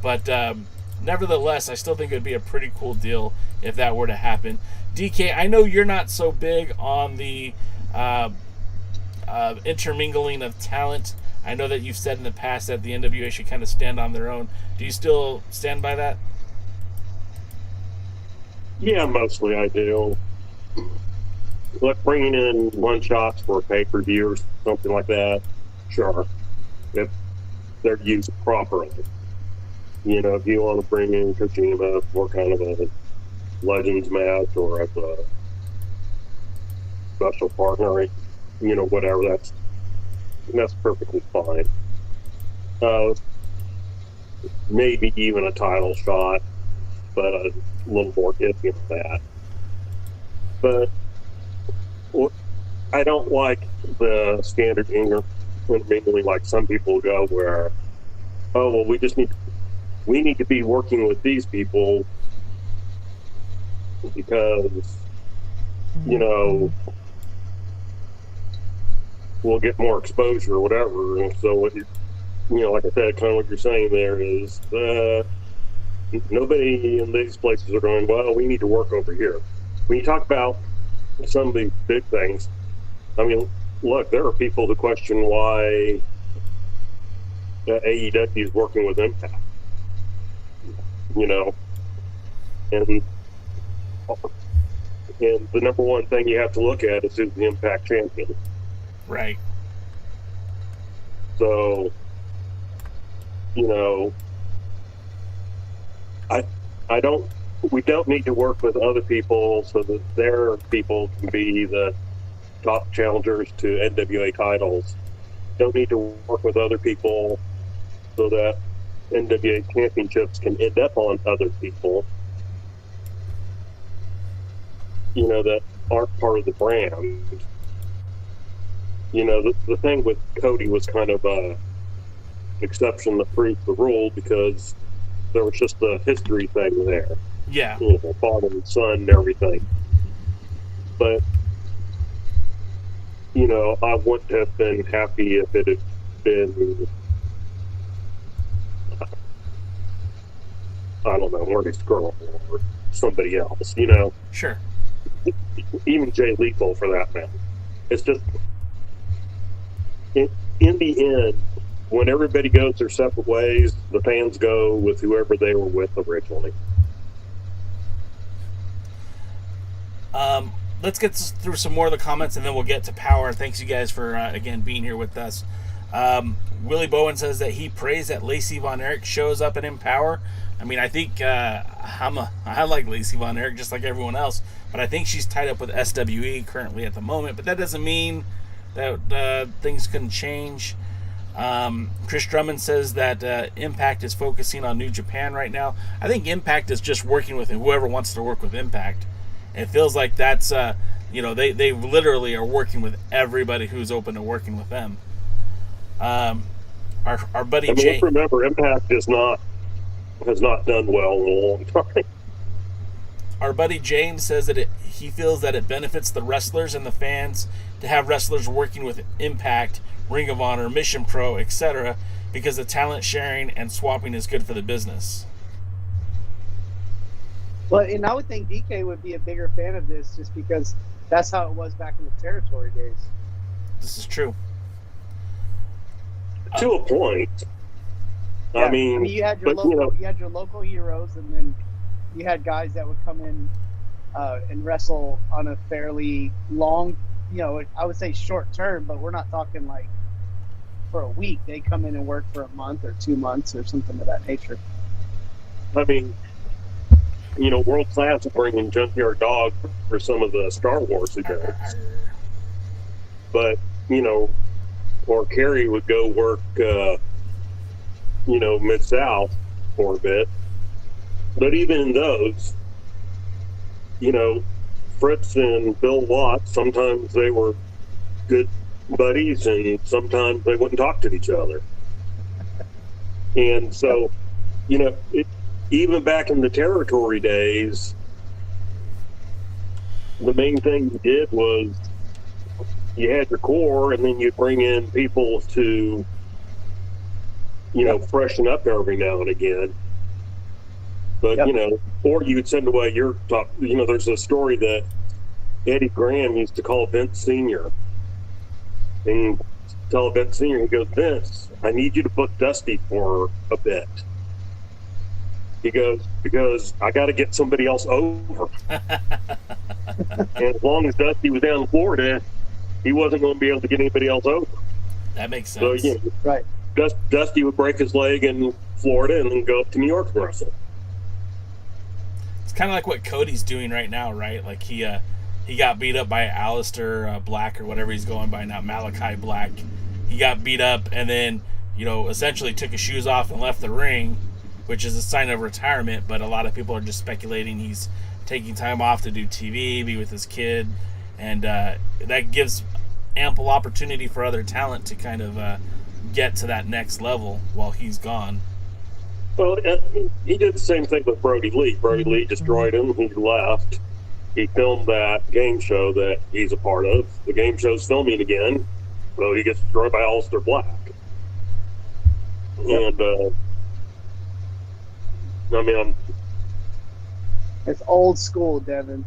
But nevertheless, I still think it would be a pretty cool deal if that were to happen. DK, I know you're not so big on the intermingling of talent. I know that you've said in the past that the NWA should kind of stand on their own. Do you still stand by that? Yeah, mostly I do. Look, bringing in one shots for a pay-per-view or something like that, sure, if they're used properly. If you want to bring in Kojima for kind of a Legends match or as a special partner, whatever, that's perfectly fine. Maybe even a title shot, but a little more iffy than that. But I don't like the standard intermingling like some people go, where, we need to be working with these people because, we'll get more exposure or whatever. And so, like I said, kind of what you're saying there is, nobody in these places are going, well, we need to work over here. When you talk about some of these big things, I mean, look, there are people who question why AEW is working with Impact. And the number one thing you have to look at is who's the Impact champion. Right. So, we don't need to work with other people so that their people can be the top challengers to NWA titles. Don't need to work with other people so that NWA championships can end up on other people, that aren't part of the brand. The thing with Cody was kind of a exception that proved the rule, because there was just a history thing there. Yeah. Father and son and everything. But, I wouldn't have been happy if it had been I don't know, Marty Skrull or somebody else, you know. Sure. Even Jay Lethal, for that matter. It's just, in the end, when everybody goes their separate ways, the fans go with whoever they were with originally. Let's get through some more of the comments, and then we'll get to POWERRR. Thanks, you guys, for, again, being here with us. Willie Bowen says that he prays that Lacey Von Erich shows up at EMPOWERRR. I mean, I think I like Lacey Von Erich just like everyone else, but I think she's tied up with SWE currently at the moment. But that doesn't mean that things couldn't change. Chris Drummond says that Impact is focusing on New Japan right now. I think Impact is just working with whoever wants to work with Impact. It feels like that's, they literally are working with everybody who's open to working with them. Our buddy Jay. Let's remember, Impact has not done well in a long time. Our buddy James says that he feels that it benefits the wrestlers and the fans to have wrestlers working with Impact, Ring of Honor, Mission Pro, etc., because the talent sharing and swapping is good for the business. Well, and I would think DK would be a bigger fan of this just because that's how it was back in the territory days. This is true. To a point. Yeah. I mean, you had your local heroes, and then you had guys that would come in and wrestle on a fairly long, I would say short term, but we're not talking like for a week. They come in and work for a month or 2 months or something of that nature. I mean, World Class will bring in Junkyard Dog for some of the Star Wars events. But, or Kerry would go work, Mid-South for a bit. But even in those, Fritz and Bill Watts, sometimes they were good buddies and sometimes they wouldn't talk to each other. And so, even back in the territory days, the main thing you did was you had your core, and then you'd bring in people to, freshen up every now and again. But, or you'd send away your top, there's a story that Eddie Graham used to call Vince Sr. And tell Vince Sr., he goes, Vince, I need you to book Dusty for a bit. He goes, because I got to get somebody else over. And as long as Dusty was down in Florida, he wasn't going to be able to get anybody else over. That makes sense. So, right. Dusty would break his leg in Florida and then go up to New York and wrestle. It's kind of like what Cody's doing right now, right? Like he got beat up by Alistair Black or whatever he's going by now, Malachi Black. He got beat up and then, essentially took his shoes off and left the ring, which is a sign of retirement, but a lot of people are just speculating he's taking time off to do TV, be with his kid, and that gives ample opportunity for other talent to kind of get to that next level while he's gone. Well, he did the same thing with Brody Lee. Brody Lee destroyed him. He left. He filmed that game show that he's a part of. The game show's filming again, so he gets destroyed by Alistair Black. And, it's old school, Devin.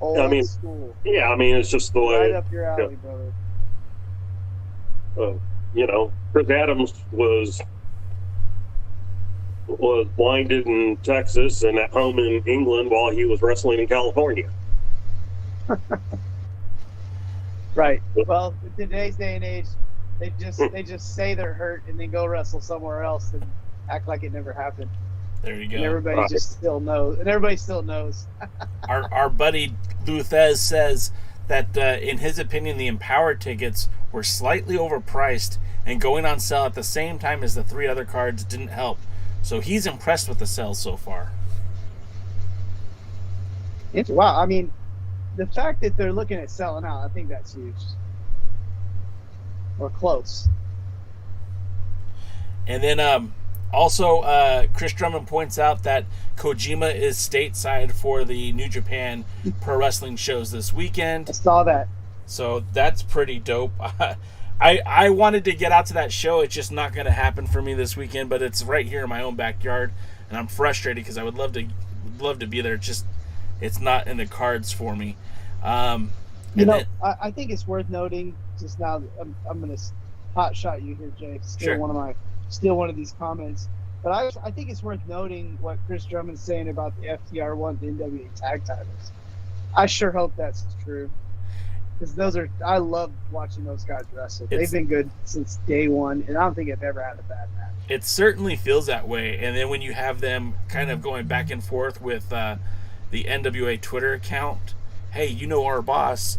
Old school. Yeah, it's just the way. Right up your alley, brother. Chris Adams was blinded in Texas and at home in England while he was wrestling in California. Right. Well, in today's day and age, they just say they're hurt and then go wrestle somewhere else and act like it never happened. There you go. And everybody just still knows. And everybody still knows. Our buddy Luthez says that in his opinion, the EMPOWERRR tickets were slightly overpriced and going on sale at the same time as the 3 other cards didn't help. So he's impressed with the sales so far. Wow. The fact that they're looking at selling out, I think that's huge. Or close. And then also, Chris Drummond points out that Kojima is stateside for the New Japan Pro Wrestling shows this weekend. I saw that. So that's pretty dope. I wanted to get out to that show. It's just not going to happen for me this weekend, but it's right here in my own backyard. and I'm frustrated because I would love to be there. It's not in the cards for me. I think it's worth noting just now. I'm going to hot shot you here, Jay. Steal one of these comments. But I think it's worth noting what Chris Drummond's saying about the FTR won the NWA tag titles. I sure hope that's true. Because I love watching those guys wrestle. They've been good since day one, and I don't think I've ever had a bad match. It certainly feels that way. And then when you have them kind of going back and forth with the NWA Twitter account, hey, you know our boss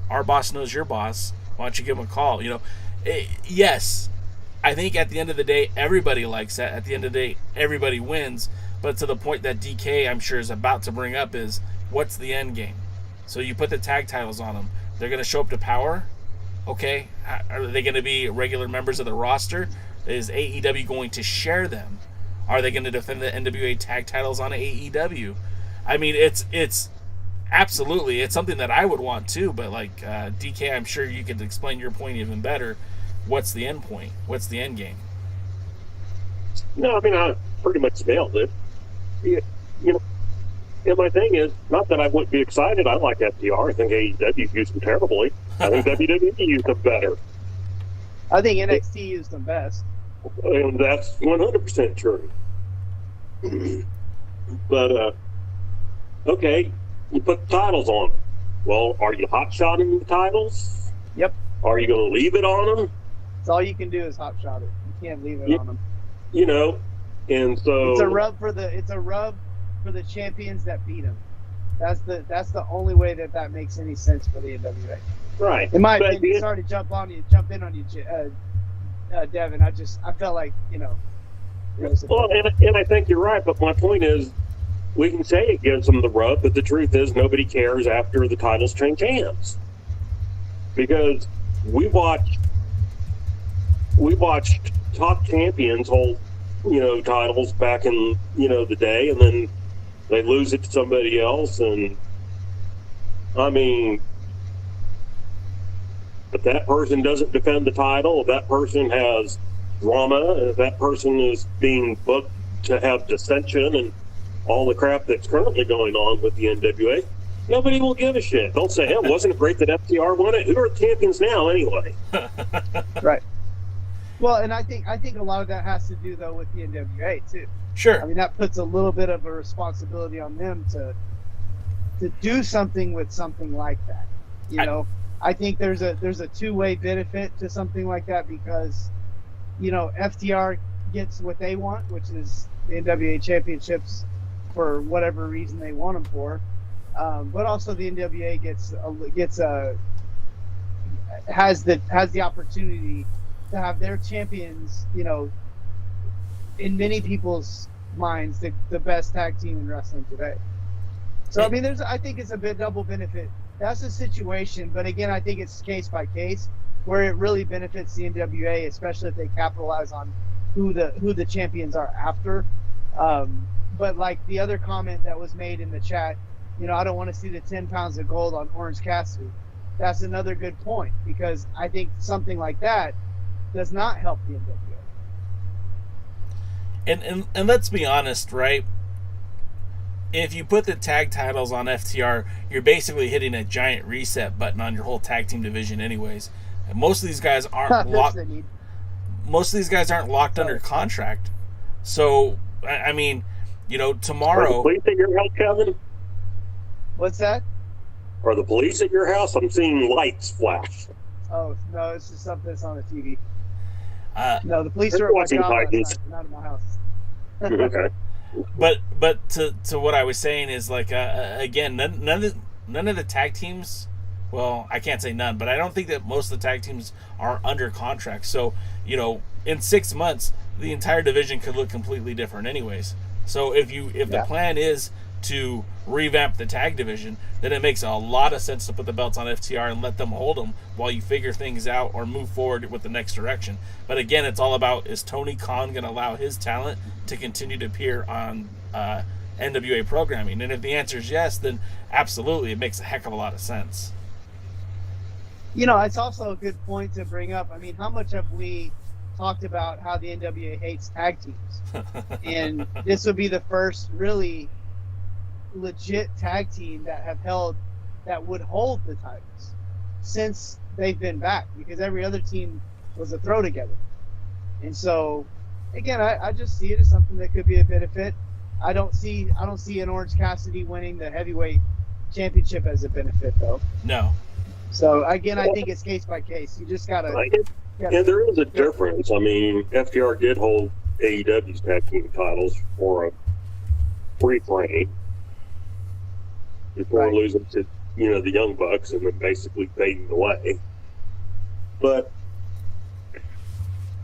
knows your boss. Why don't you give him a call? Yes, I think at the end of the day, everybody likes that. At the end of the day, everybody wins. But to the point that DK, I'm sure, is about to bring up is, what's the end game? So you put the tag titles on them. They're going to show up to Power. Okay. Are they going to be regular members of the roster? Is AEW going to share them? Are they going to defend the NWA tag titles on AEW? I mean, it's absolutely, it's something that I would want too, but like DK, I'm sure you could explain your point even better. What's the end point? What's the end game? No, I mean, I pretty much nailed it. And my thing is, not that I wouldn't be excited. I like FTR. I think AEW used them terribly. I think WWE used them better. I think NXT used them best. And that's 100% true. But, okay, you put the titles on them. Well, are you hot-shotting the titles? Yep. Are you going to leave it on them? That's all you can do is hot-shot it. You can't leave it on them. And so... It's a rub for the champions that beat them. That's the only way that makes any sense for the NWA. Right. In my opinion, sorry to jump in on you, Devin. I felt like, Well, and I think you're right, but my point is, we can say it gives them the rub, but the truth is nobody cares after the titles change hands. Because we watched top champions hold, titles back in, the day, and then they lose it to somebody else, and I mean, if that person doesn't defend the title, if that person has drama, if that person is being booked to have dissension and all the crap that's currently going on with the NWA, nobody will give a shit. They'll say, "Hell, wasn't it great that FTR won it? Who are the champions now, anyway?" Right. Well, and I think a lot of that has to do though with the NWA too. Sure. I mean, that puts a little bit of a responsibility on them to do something with something like that. I think there's a two-way benefit to something like that because, FTR gets what they want, which is the NWA championships for whatever reason they want them for. But also the NWA has the opportunity to have their champions, in many people's minds, the best tag team in wrestling today. So I mean, I think it's a bit double benefit. That's a situation, but again, I think it's case by case where it really benefits the NWA, especially if they capitalize on who the champions are after. But like the other comment that was made in the chat, I don't want to see the 10 pounds of gold on Orange Cassidy. That's another good point because I think something like that does not help the NWA. And let's be honest, right? If you put the tag titles on FTR, you're basically hitting a giant reset button on your whole tag team division anyways. And most of these guys aren't locked. Most of these guys aren't locked under contract. So, I mean, tomorrow... Are the police at your house, Kevin? What's that? Are the police at your house? I'm seeing lights flash. Oh, no, it's just something that's on the TV. No, the police are at my job last night, not at my house. Okay. But to what I was saying is like again, none of the tag teams. Well, I can't say none, but I don't think that most of the tag teams are under contract. So in 6 months, the entire division could look completely different, anyways. So if the plan is to revamp the tag division, then it makes a lot of sense to put the belts on FTR and let them hold them while you figure things out or move forward with the next direction. But again, it's all about, is Tony Khan going to allow his talent to continue to appear on NWA programming? And if the answer is yes, then absolutely, it makes a heck of a lot of sense. It's also a good point to bring up. I mean, how much have we talked about how the NWA hates tag teams. And this would be the first really legit tag team that would hold the titles since they've been back, because every other team was a throw together. And so, again, I just see it as something that could be a benefit. I don't see an Orange Cassidy winning the heavyweight championship as a benefit, though. No. So again, I think it's case by case. You just gotta. And there is a difference. I mean, FTR did hold AEW's tag team titles for a brief reign before losing to, the Young Bucks and then basically fading away. But,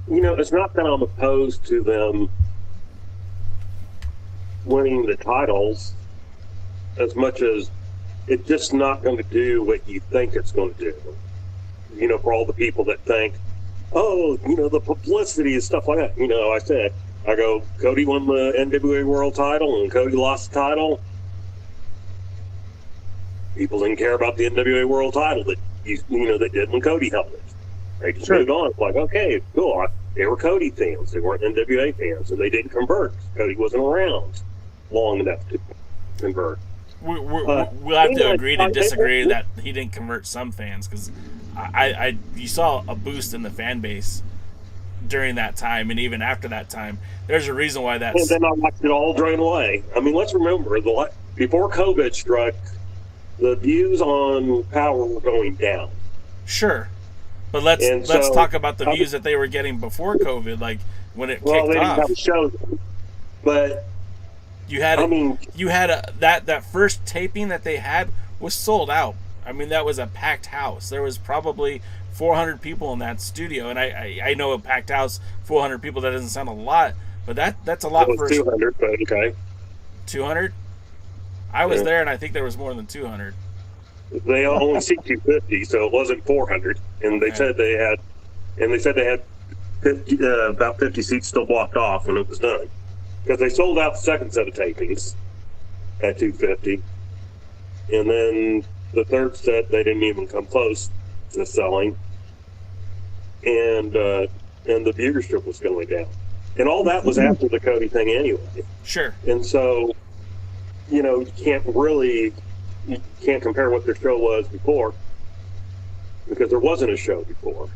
it's not that I'm opposed to them winning the titles as much as it's just not going to do what you think it's going to do. For all the people that think, the publicity and stuff like that. I go, Cody won the NWA World title and Cody lost the title. People didn't care about the NWA World title that they did when Cody held it. They just moved on. It's like, okay, cool. They were Cody fans. They weren't NWA fans, and they didn't convert. Cody wasn't around long enough to convert. We'll have to agree to disagree that he didn't convert some fans, because you saw a boost in the fan base during that time, and even after that time. There's a reason why that's... And then I watched it all drain away. I mean, let's remember, before COVID struck, the views on Power were going down. Sure. But let's talk about the views that they were getting before COVID, like when it kicked off. Well, they didn't have a show, but... that first taping that they had was sold out. I mean, that was a packed house. There was probably 400 people in that studio, and I know a packed house, 400 people, that doesn't sound a lot, but that's a lot for 200, but okay. 200? I was there, and I think there was more than 200. They only seat 250, so it wasn't 400, and they said they had 50, about 50 seats still blocked off when it was done. Because they sold out the second set of tapings at 250, and then the third set they didn't even come close to selling, and the viewership was going down, and all that was after the Cody thing anyway. Sure. And so, you can't compare what their show was before, because there wasn't a show before.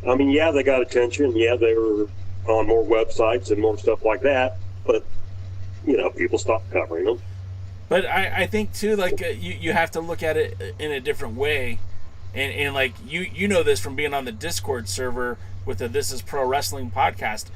I mean, yeah, they got attention. Yeah, they were on more websites and more stuff like that, but people stopped covering them. But I think too, like you have to look at it in a different way, and like you know this from being on the Discord server with the This Is Pro Wrestling podcast.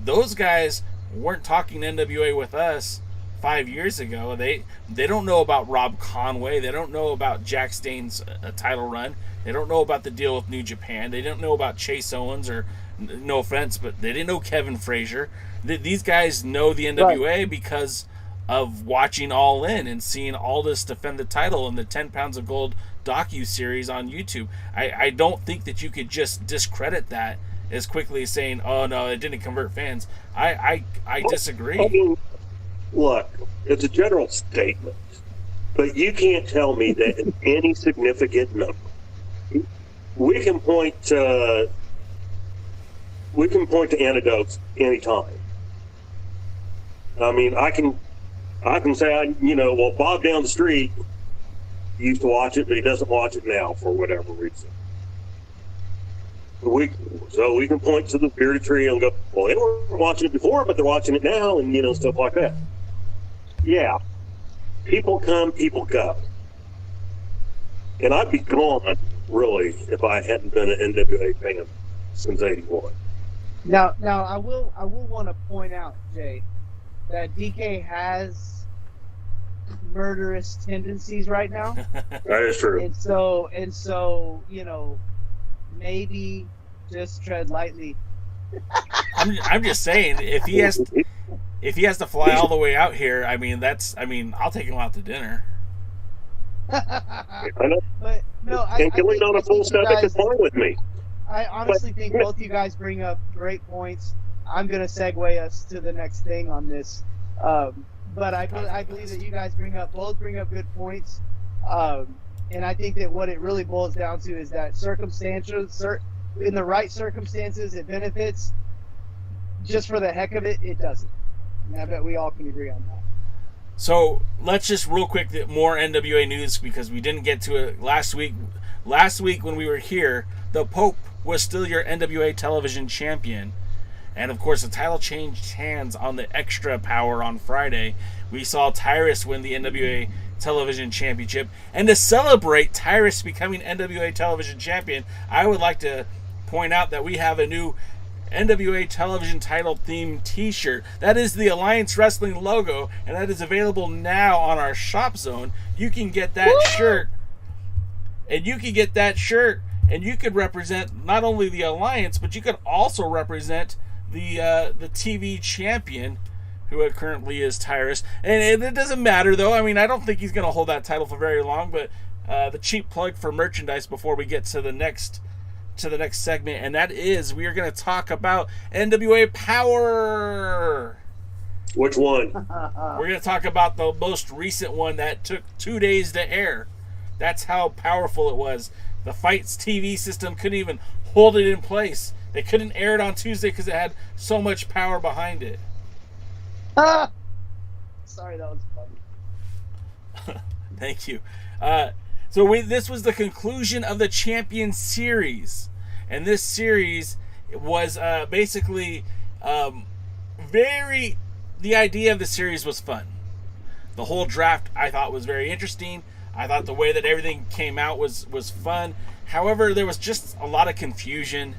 Those guys weren't talking NWA with us 5 years ago. They don't know about Rob Conway. They don't know about Jack Stane's title run. They don't know about the deal with New Japan. They don't know about Chase Owens, or, no offense, but they didn't know Kevin Frazier. These guys know the NWA because of watching All In and seeing Aldis defend the title in the 10 Pounds of Gold docu-series on YouTube. I don't think that you could just discredit that as quickly as saying, oh no, it didn't convert fans. I disagree. I mean, look, it's a general statement, but you can't tell me that in any significant number. We can point to anecdotes anytime. I mean, I can say, Bob down the street used to watch it, but he doesn't watch it now for whatever reason. So we can point to the Bearded Trio and go, well, they weren't watching it before, but they're watching it now, and stuff like that. Yeah, people come, people go, and I'd be gone really if I hadn't been an NWA fan since '81. Now I will want to point out, Jay, that DK has murderous tendencies right now. That is true. And so, maybe just tread lightly. I'm just saying, if he has to fly all the way out here, I'll take him out to dinner. I know. But no, and killing on a full stomach is fine with me. I honestly think both you guys bring up great points. I'm going to segue us to the next thing on this. But I believe that you guys both bring up good points. And I think that what it really boils down to is that in the right circumstances, it benefits. Just for the heck of it, it doesn't. And I bet we all can agree on that. So let's just real quick, more NWA news because we didn't get to it last week. Last week when we were here, the Pope was still your NWA television champion. And of course, the title changed hands on the Extra Power on Friday. We saw Tyrus win the NWA television championship. And to celebrate Tyrus becoming NWA television champion, I would like to point out that we have a new NWA television title theme t-shirt. That is the Alliance Wrestling logo, and that is available now on our shop zone. You can get that shirt, and you could represent not only the Alliance, but you could also represent the TV champion, who currently is Tyrus. And it doesn't matter though. I mean, I don't think he's going to hold that title for very long, but the cheap plug for merchandise before we get to the next segment, and that is we are going to talk about NWA POWERRR. Which one? We're going to talk about the most recent one that took 2 days to air. That's how powerful it was. The Fights TV system couldn't even hold it in place. They couldn't air it on Tuesday because it had so much power behind it. Sorry, that was funny. Thank you. This was the conclusion of the Champion Series, and this series was basically the idea of the series was fun. The whole draft I thought was very interesting. I thought the way that everything came out was fun. However, there was just a lot of confusion,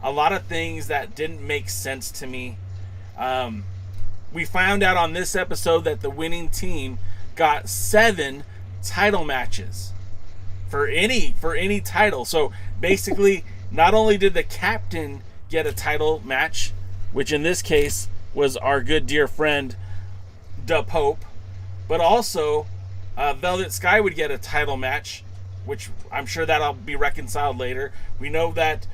a lot of things that didn't make sense to me. We found out on this episode that the winning team got 7 title matches. For any title. So basically, not only did the captain get a title match, which in this case was our good dear friend, the Pope, but also Velvet Sky would get a title match, which I'm sure that'll be reconciled later. We know that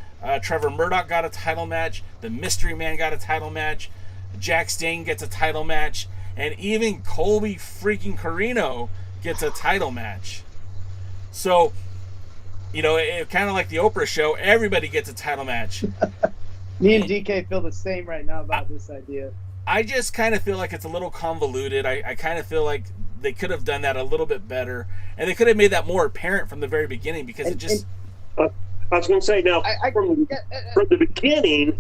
Trevor Murdoch got a title match, the Mystery Man got a title match, Jack Stain gets a title match, and even Colby freaking Carino gets a title match. So, it kind of like the Oprah show, everybody gets a title match. Me and DK feel the same right now about this idea. I just kind of feel like it's a little convoluted. I kind of feel like they could have done that a little bit better. And they could have made that more apparent from the very beginning because it just... I was going to say, now, from the beginning,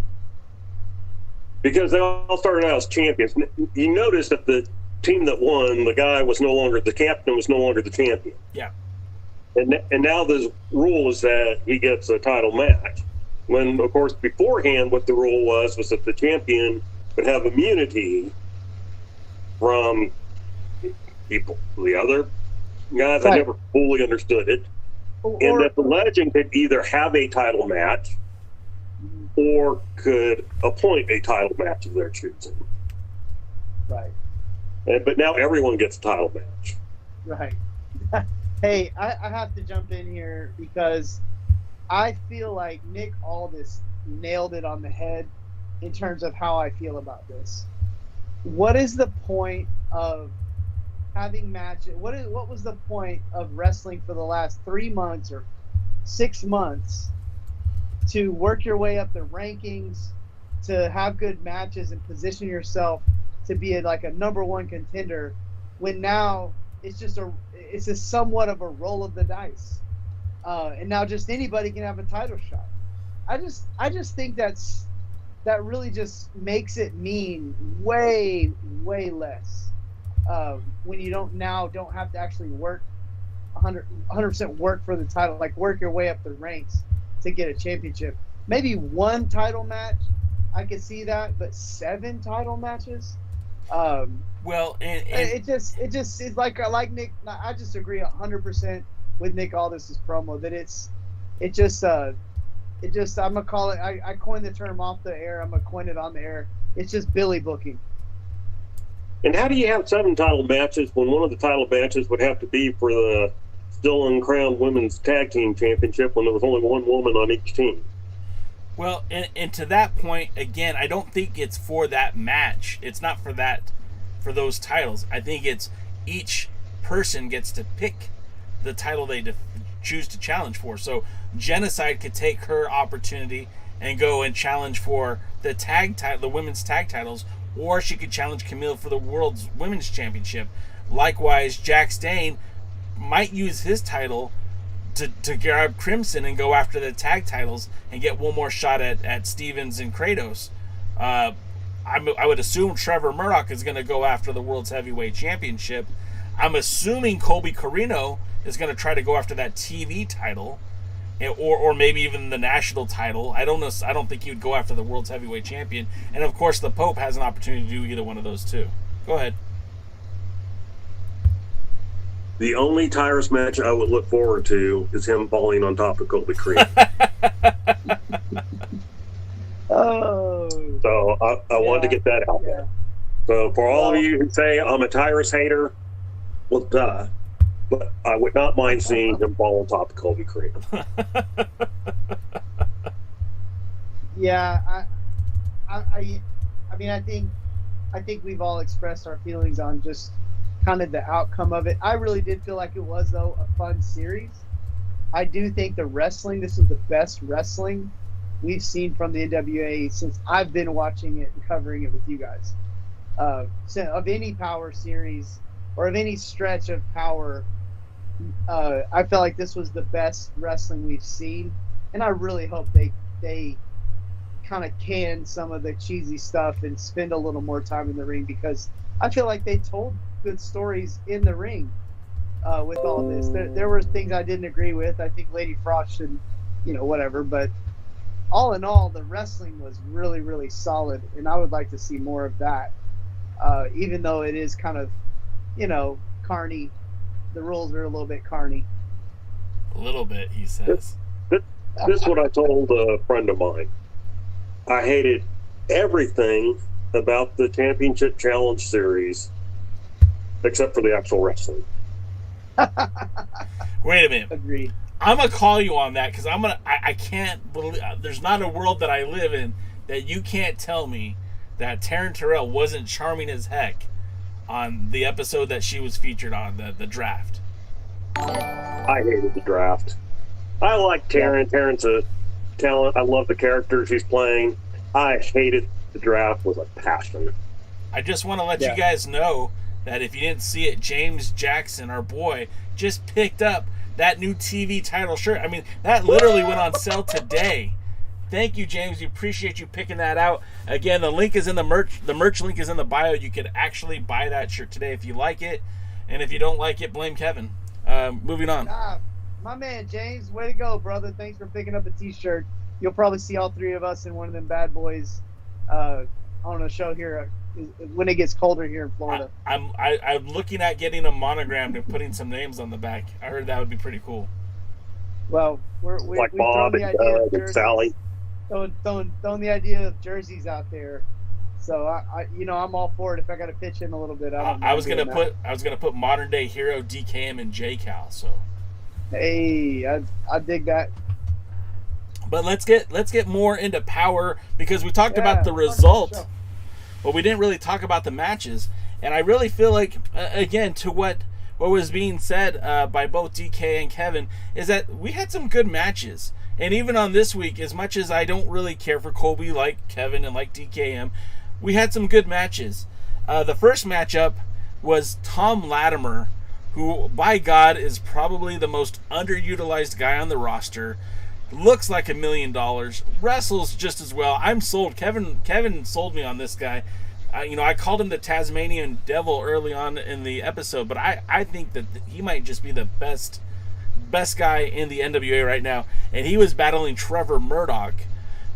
because they all started out as champions, you notice that the team that won, the guy was no longer the captain, was no longer the champion. Yeah. And now the rule is that he gets a title match. When, of course, beforehand, what the rule was that the champion would have immunity from people. The other guys, right. I never fully understood it. And that the legend could either have a title match or could appoint a title match of their choosing. Right. But now everyone gets a title match. Right. Hey, I have to jump in here because I feel like Nick Aldis nailed it on the head in terms of how I feel about this. What is the point of having matches? What was the point of wrestling for the last 3 months or 6 months to work your way up the rankings, to have good matches and position yourself to be a number 1 contender, when now it's a somewhat of a roll of the dice, and now just anybody can have a title shot. I just think that really just makes it mean way less when you don't have to actually work 100% work for the title, like work your way up the ranks to get a championship. Maybe 1 title match, I could see that, but 7 title matches. Well, and it's like Nick. I just agree 100% with Nick Aldis' promo that I'm gonna call it. I coined the term off the air. I'm gonna coin it on the air. It's just Billy booking. And how do you have 7 title matches when one of the title matches would have to be for the still uncrowned women's tag team championship when there was only 1 woman on each team? Well, and to that point, again, I don't think it's for that match. It's not for those titles. I think it's each person gets to pick the title they choose to challenge for. So Genocide could take her opportunity and go and challenge for the women's tag titles, or she could challenge Camille for the world's women's championship. Likewise, Jax Dane might use his title to grab Crimson and go after the tag titles and get one more shot at Stevens and Kratos. I would assume Trevor Murdoch is going to go after the world's heavyweight championship. I'm assuming Colby Corino is going to try to go after that TV title, or maybe even the national title. I don't know. I don't think he would go after the world's heavyweight champion. And of course, the Pope has an opportunity to do either one of those two. Go ahead. The only Tyrus match I would look forward to is him falling on top of Colby Corino. Oh. So I wanted to get that out there. So for all of you who say I'm a Tyrus hater, well, duh. But I would not mind seeing him fall on top of Colby Corino. Yeah, I mean, I think we've all expressed our feelings on just kind of the outcome of it. I really did feel like it was, though, a fun series. I do think this was the best wrestling we've seen from the NWA since I've been watching it and covering it with you guys. Of any Power series or of any stretch of Power, I felt like this was the best wrestling we've seen, and I really hope they kind of can some of the cheesy stuff and spend a little more time in the ring, because I feel like they told good stories in the ring with all of this. There were things I didn't agree with. I think Lady Frost should, whatever, but all in all, the wrestling was really, really solid, and I would like to see more of that, even though it is kind of, carny. The rules are a little bit carny. A little bit, he says. This is what I told a friend of mine. I hated everything about the Championship Challenge series except for the actual wrestling. Wait a minute. Agreed. I'm gonna call you on that, because I can't believe there's not a world that I live in that you can't tell me that Taryn Terrell wasn't charming as heck on the episode that she was featured on, the draft. I hated the draft. I like Taryn. Taryn's a talent. I love the character she's playing. I hated the draft with a passion. I just want to let you guys know that if you didn't see it, James Jackson, our boy, just picked up that new TV title shirt. I mean, that literally went on sale today. Thank you, James. We appreciate you picking that out. Again, the link is in the merch. The merch link is in the bio. You can actually buy that shirt today if you like it. And if you don't like it, blame Kevin. Moving on. My man, James, way to go, brother. Thanks for picking up a t-shirt. You'll probably see all three of us in one of them bad boys on a show here when it gets colder here in Florida. I'm looking at getting a monogrammed and putting some names on the back. I heard that would be pretty cool. Well, we've like thrown Bob the idea of and Sally. Throwing the idea of jerseys out there. So I'm all for it. If I got to pitch in a little bit, I was gonna put modern day hero DKM and JCal. So hey, I dig that. But let's get more into Power, because we talked about the result, but we didn't really talk about the matches. And I really feel like, again, to what was being said by both DK and Kevin, is that we had some good matches. And even on this week, as much as I don't really care for Colby like Kevin and like DKM, we had some good matches. The first matchup was Tom Latimer, who, by God, is probably the most underutilized guy on the roster. Looks like $1 million. Wrestles just as well. I'm sold. Kevin sold me on this guy. I called him the Tasmanian Devil early on in the episode, but I think that he might just be the best guy in the NWA right now. And he was battling Trevor Murdoch,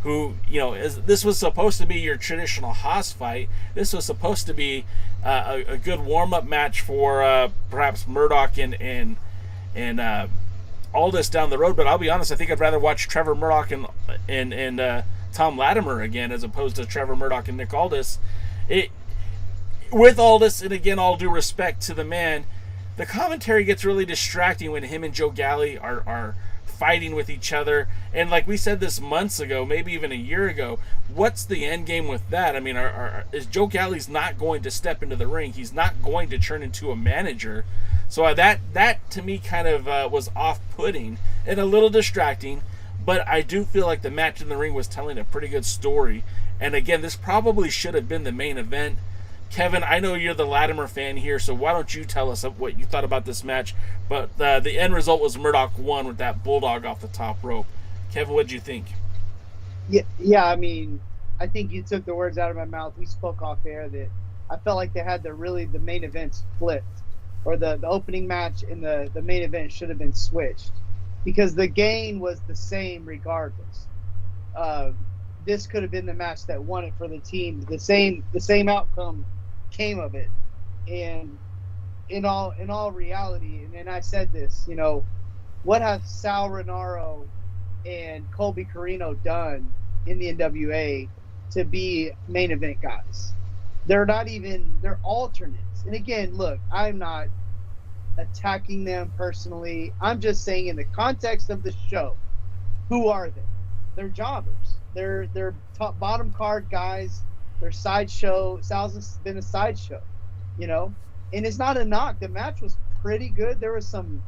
who, this was supposed to be your traditional Haas fight. This was supposed to be a good warm-up match for perhaps Murdoch and Aldis down the road. But I'll be honest, I think I'd rather watch Trevor Murdoch and Tom Latimer again, as opposed to Trevor Murdoch and Nick Aldis. With Aldis, and again, all due respect to the man, the commentary gets really distracting when him and Joe Galli are fighting with each other. And like we said this months ago, maybe even a year ago, what's the end game with that? I mean, is Joe Galli's not going to step into the ring? He's not going to turn into a manager. So that to me kind of was off-putting and a little distracting, but I do feel like the match in the ring was telling a pretty good story. And again, this probably should have been the main event. Kevin, I know you're the Latimer fan here, so why don't you tell us what you thought about this match? But the end result was Murdoch won with that bulldog off the top rope. Kevin, what did you think? Yeah. I mean, I think you took the words out of my mouth. We spoke off air that I felt like they had the main events flipped, or the opening match and the main event should have been switched, because the gain was the same regardless. This could have been the match that won it for the team. The same outcome came of it. And in all reality, and I said this, what have Sal Rinauro and Colby Carino done in the NWA to be main event guys? They're alternates. And again, look, I'm not attacking them personally. I'm just saying, in the context of the show, who are they? They're jobbers. They're top bottom card guys. They're sideshow. Sal's been a sideshow, and it's not a knock. The match was pretty good. There was some,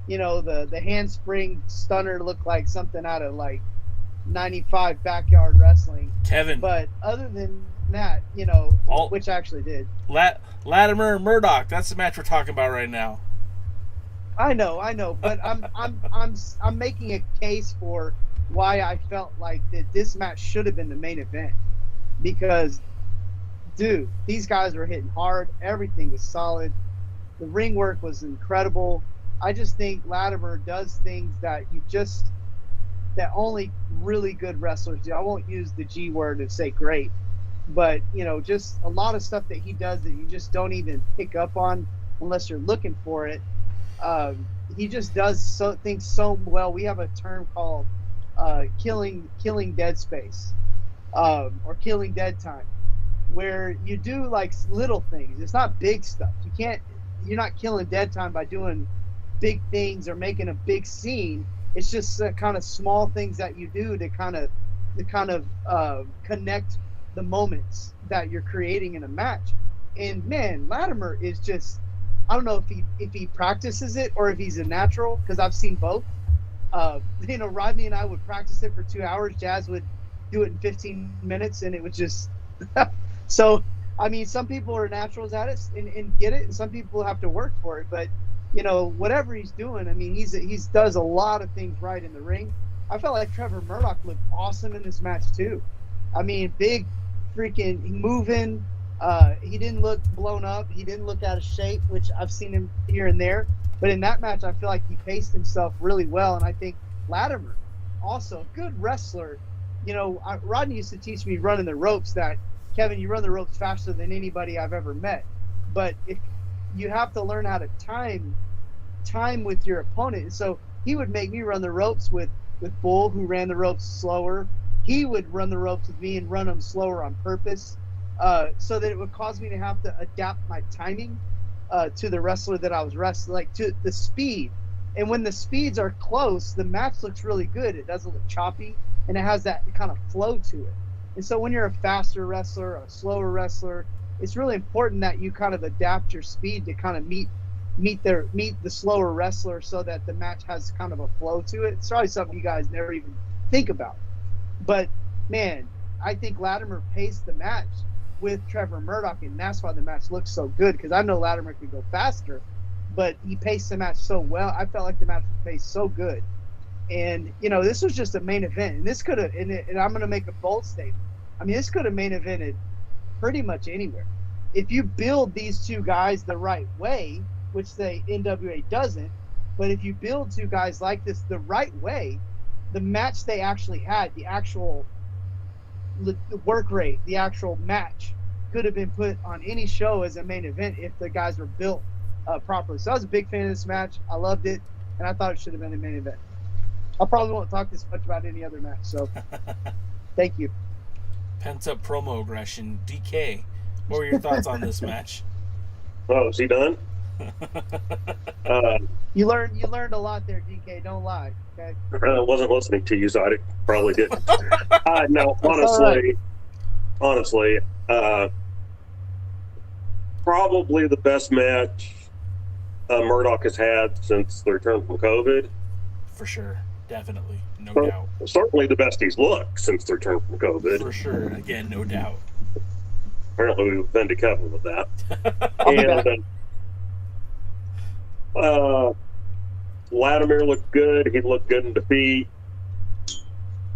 the handspring stunner looked like something out of like 95 backyard wrestling. Kevin. But other than that, which I actually did. Latimer and Murdoch. That's the match we're talking about right now. I know, but I'm making a case for why I felt like that this match should have been the main event, because, dude, these guys were hitting hard. Everything was solid. The ring work was incredible. I just think Latimer does things that only really good wrestlers do. I won't use the G word to say great, but just a lot of stuff that he does that you just don't even pick up on unless you're looking for it. He just does things so well. We have a term called killing dead space, or killing dead time, where you do like little things. It's not big stuff. You're not killing dead time by doing big things or making a big scene. It's just kind of small things that you do to kind of connect the moments that you're creating in a match. And man, Latimer is just, I don't know if he practices it or if he's a natural, because I've seen both. Rodney and I would practice it for 2 hours. Jazz would do it in 15 minutes, and it was just so. I mean, some people are naturals at it and get it, and some people have to work for it. But whatever he's doing, I mean, he's does a lot of things right in the ring. I felt like Trevor Murdoch looked awesome in this match too. I mean, big, freaking moving. He didn't look blown up. He didn't look out of shape, which I've seen him here and there. But in that match, I feel like he paced himself really well. And I think Latimer, also a good wrestler. Rodney used to teach me running the ropes that, Kevin, you run the ropes faster than anybody I've ever met. But if you have to learn how to time with your opponent. And so he would make me run the ropes with Bull, who ran the ropes slower. He would run the ropes with me and run them slower on purpose, so that it would cause me to have to adapt my timing to the wrestler that I was wrestling, like to the speed. And when the speeds are close, the match looks really good. It doesn't look choppy, and it has that kind of flow to it. And so when you're a faster wrestler or a slower wrestler, it's really important that you kind of adapt your speed to kind of meet the slower wrestler, so that the match has kind of a flow to it. It's probably something you guys never even think about. But man, I think Latimer paced the match with Trevor Murdoch, and that's why the match looks so good, because I know Latimer could go faster, but he paced the match so well. I felt like the match was paced so good. And this was just a main event, and this could have, and I'm going to make a bold statement. I mean, this could have main evented pretty much anywhere. If you build these two guys the right way, which the NWA doesn't, but if you build two guys like this the right way, the match they actually had, the actual work rate, the actual match could have been put on any show as a main event if the guys were built properly. So I was a big fan of this match. I loved it, and I thought it should have been a main event. I probably won't talk this much about any other match, so thank you. Pent up promo aggression. DK, what were your thoughts on this match? Oh, is he done? You learned a lot there, DK. Don't lie. Okay. I wasn't listening to you, so I probably didn't. No, honestly, probably the best match Murdoch has had since the return from COVID. For sure. Definitely. No So, doubt. certainly the best he's looked since the return from COVID. For sure. Again, no doubt. Apparently we offended Kevin with that. And Latimer looked good. He looked good in defeat.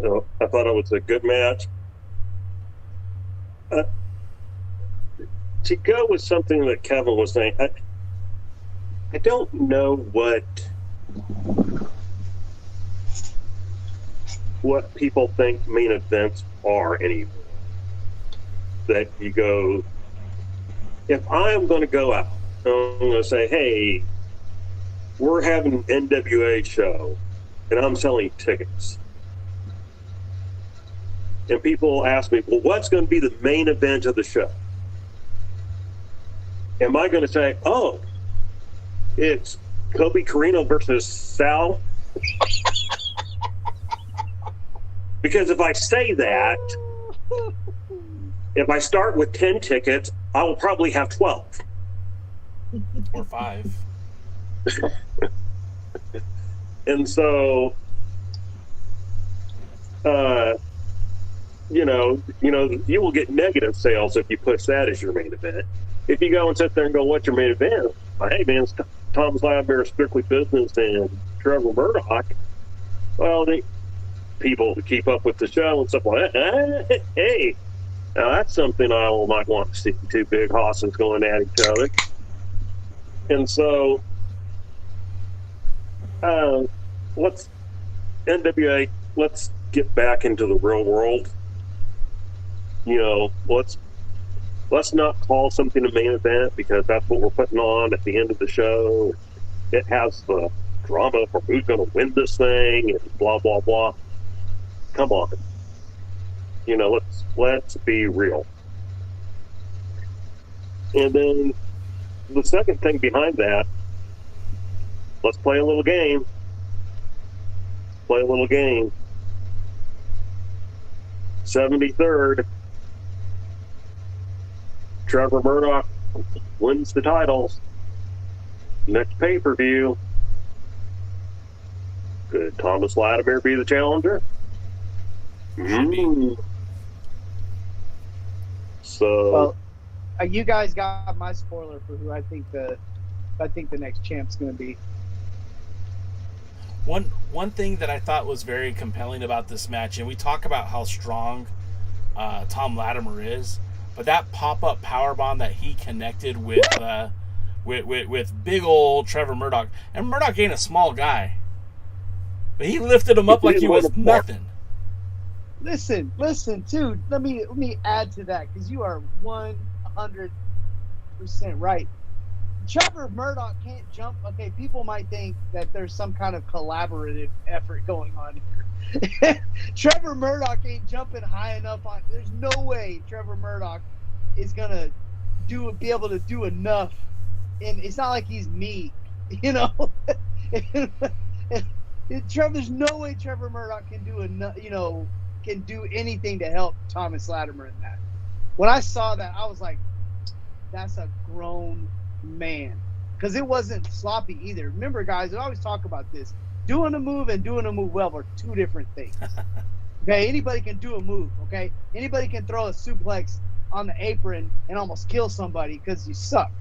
I thought it was a good match. To go with something that Kevin was saying, I don't know what people think main events are anymore. That you go, if I'm going to go out, I'm going to say, hey, we're having an NWA show, and I'm selling tickets. And people ask me, well, what's going to be the main event of the show? Am I going to say, oh, it's Kobe Carino versus Sal? Because if I say that, if I start with 10 tickets, I will probably have 12. Or 5. And so, you will get negative sales if you push that as your main event. If you go and sit there and go, what's your main event? Hey, man, it's Tom's Latimer, Strictly Business, and Trevor Murdoch. Well, people to keep up with the show and stuff like that. Hey, now that's something I might want to see, two big hosses going at each other. And so, NWA, let's get back into the real world. Let's not call something a main event because that's what we're putting on at the end of the show. It has the drama for who's going to win this thing and blah, blah, blah. Come on. Let's be real. And then the second thing behind that, let's play a little game. Play a little game. 73rd. Trevor Murdoch wins the titles. Next pay-per-view. Could Thomas Latimer be the challenger? So, well, you guys got my spoiler for who I think the next champ's going to be. One thing that I thought was very compelling about this match, and we talk about how strong Tom Latimer is, but that pop-up powerbomb that he connected with big old Trevor Murdoch, and Murdoch ain't a small guy, but he lifted him up like he was nothing. Listen, too. Let me add to that because you are 100% right. Trevor Murdoch can't jump. Okay, people might think that there's some kind of collaborative effort going on here. Trevor Murdoch ain't jumping high enough on. There's no way Trevor Murdoch is gonna be able to do enough. And it's not like he's me, There's no way Trevor Murdoch can do enough. Can do anything to help Thomas Latimer in that. When I saw that, I was like, that's a grown man. Because it wasn't sloppy either. Remember, guys, I always talk about this. Doing a move and doing a move well are two different things. Okay, anybody can do a move, okay? Anybody can throw a suplex on the apron and almost kill somebody because you suck.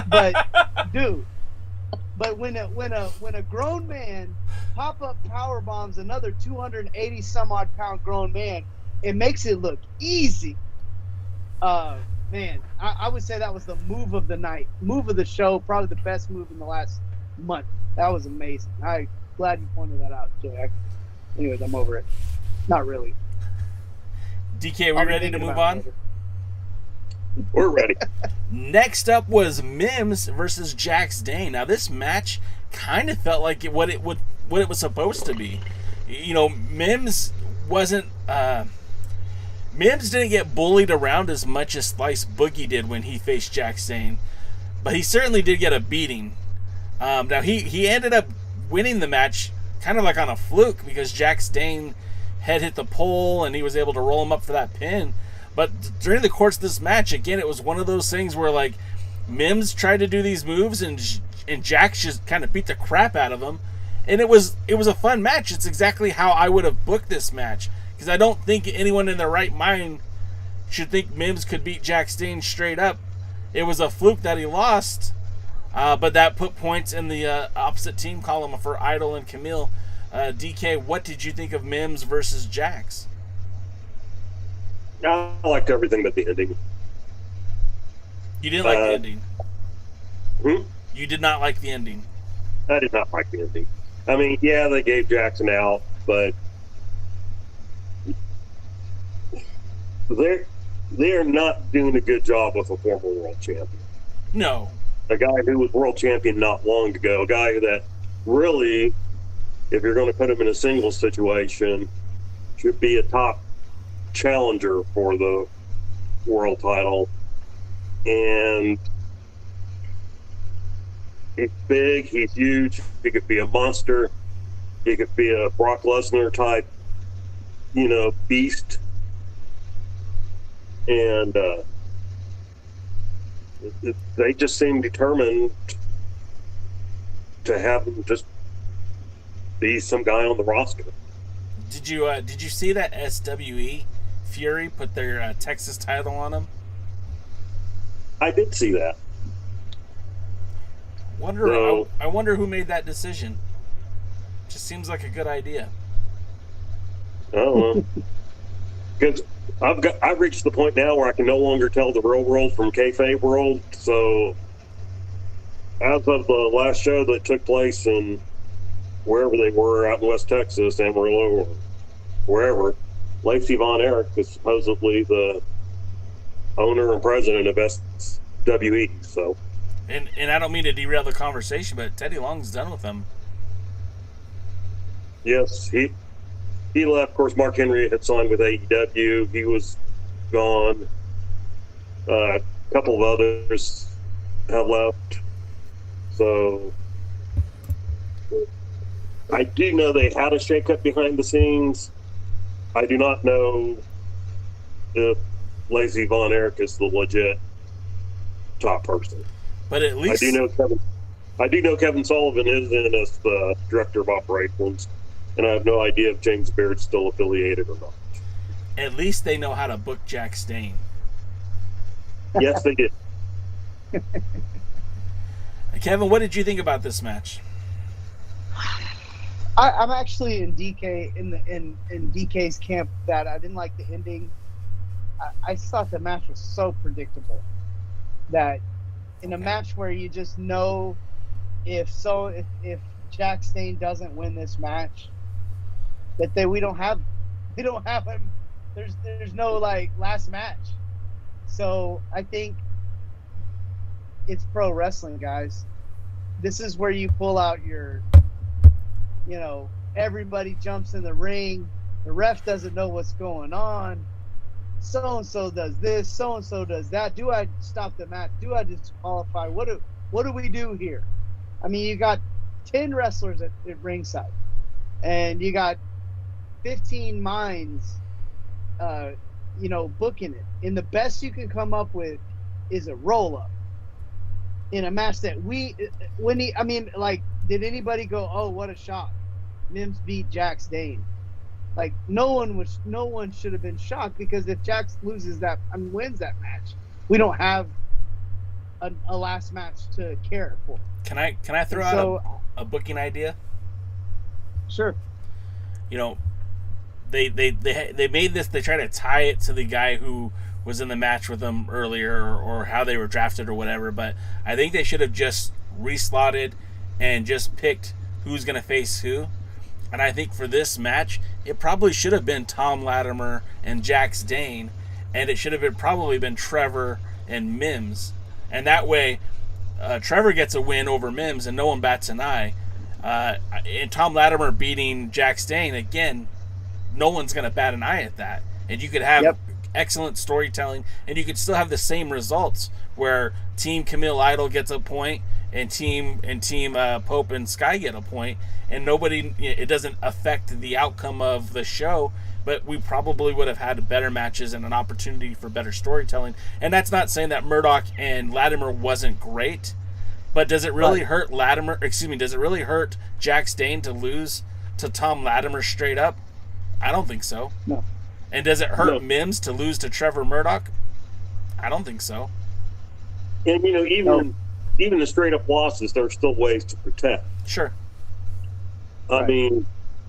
But, dude, when a grown man pop-up power bombs another 280 some odd pound grown man, it makes it look easy. Man, I would say that was the move of the night, move of the show, probably the best move in the last month. That was amazing. I'm glad you pointed that out, Jay. Anyways, I'm over it. Not really. DK, are we ready to move on? We're ready. Next up was Mims versus Jax Dane. Now this match kind of felt like what it was supposed to be. Mims wasn't. Mims didn't get bullied around as much as Slice Boogie did when he faced Jax Dane, but he certainly did get a beating. Now he ended up winning the match kind of like on a fluke because Jax Dane had hit the pole and he was able to roll him up for that pin. But during the course of this match, again, it was one of those things where, like, Mims tried to do these moves, and Jax just kind of beat the crap out of him, and it was a fun match. It's exactly how I would have booked this match, because I don't think anyone in their right mind should think Mims could beat Jax Dane straight up. It was a fluke that he lost, but that put points in the opposite team column for Idol and Camille. DK, what did you think of Mims versus Jax? I liked everything but the ending. You didn't like the ending? Hmm? You did not like the ending? I did not like the ending. I mean, yeah, they gave Jackson out, but they're not doing a good job with a former world champion. No. A guy who was world champion not long ago, a guy that really, if you're going to put him in a singles situation, should be a top challenger for the world title. And he's big, he's huge, he could be a monster, he could be a Brock Lesnar type, beast. And they just seem determined to have him just be some guy on the roster. Did you see that SWE Fury put their Texas title on him? I did see that. I wonder who made that decision. Just seems like a good idea. I don't know. Because I've reached the point now where I can no longer tell the real world from kayfabe world. So, as of the last show that took place in wherever they were out in West Texas, Amarillo, or wherever, Lacey Von Erich is supposedly the owner and president of SWE. So, and I don't mean to derail the conversation, but Teddy Long's done with them. Yes, he left. Of course, Mark Henry had signed with AEW. He was gone. A couple of others have left. So I do know they had a shakeup behind the scenes. I do not know if Lacey Von Erich is the legit top person. But at least I do know Kevin Sullivan is in as the director of operations, and I have no idea if James Beard's still affiliated or not. At least they know how to book Jax Dane. Yes, they did. Kevin, what did you think about this match? I'm actually in DK in DK's camp that I didn't like the ending. I thought the match was so predictable that in a match where you just know if Jax Dane doesn't win this match, that we don't have him. There's no like last match. So I think it's pro wrestling, guys. This is where you pull out your, everybody jumps in the ring. The ref doesn't know what's going on. So-and-so does this, so-and-so does that. Do I stop the match? Do I disqualify? What do we do here? I mean, you got 10 wrestlers at ringside, and you got 15 minds, booking it. And the best you can come up with is a roll-up in a match that did anybody go, oh, what a shock? Mims beat Jax Dane. Like, no one should have been shocked, because if Jax wins that match, we don't have a last match to care for. Can I throw out a booking idea? Sure. They made this. They try to tie it to the guy who was in the match with them earlier, or how they were drafted or whatever. But I think they should have just reslotted and just picked who's going to face who. And I think for this match, it probably should have been Tom Latimer and Jax Dane, and it should have probably been Trevor and Mims. And that way, Trevor gets a win over Mims, and no one bats an eye. And Tom Latimer beating Jax Dane, again, no one's going to bat an eye at that. And you could have excellent storytelling, and you could still have the same results, where Team Camille Idol gets a point, and Team Pope and Sky get a point, and it doesn't affect the outcome of the show. But we probably would have had better matches and an opportunity for better storytelling. And that's not saying that Murdoch and Latimer wasn't great, But does it really hurt Latimer? Excuse me. Does it really hurt Jax Dane to lose to Tom Latimer straight up? I don't think so. No. And does it hurt Mims to lose to Trevor Murdoch? I don't think so. And even the straight up losses, there's still ways to protect. Sure. I mean,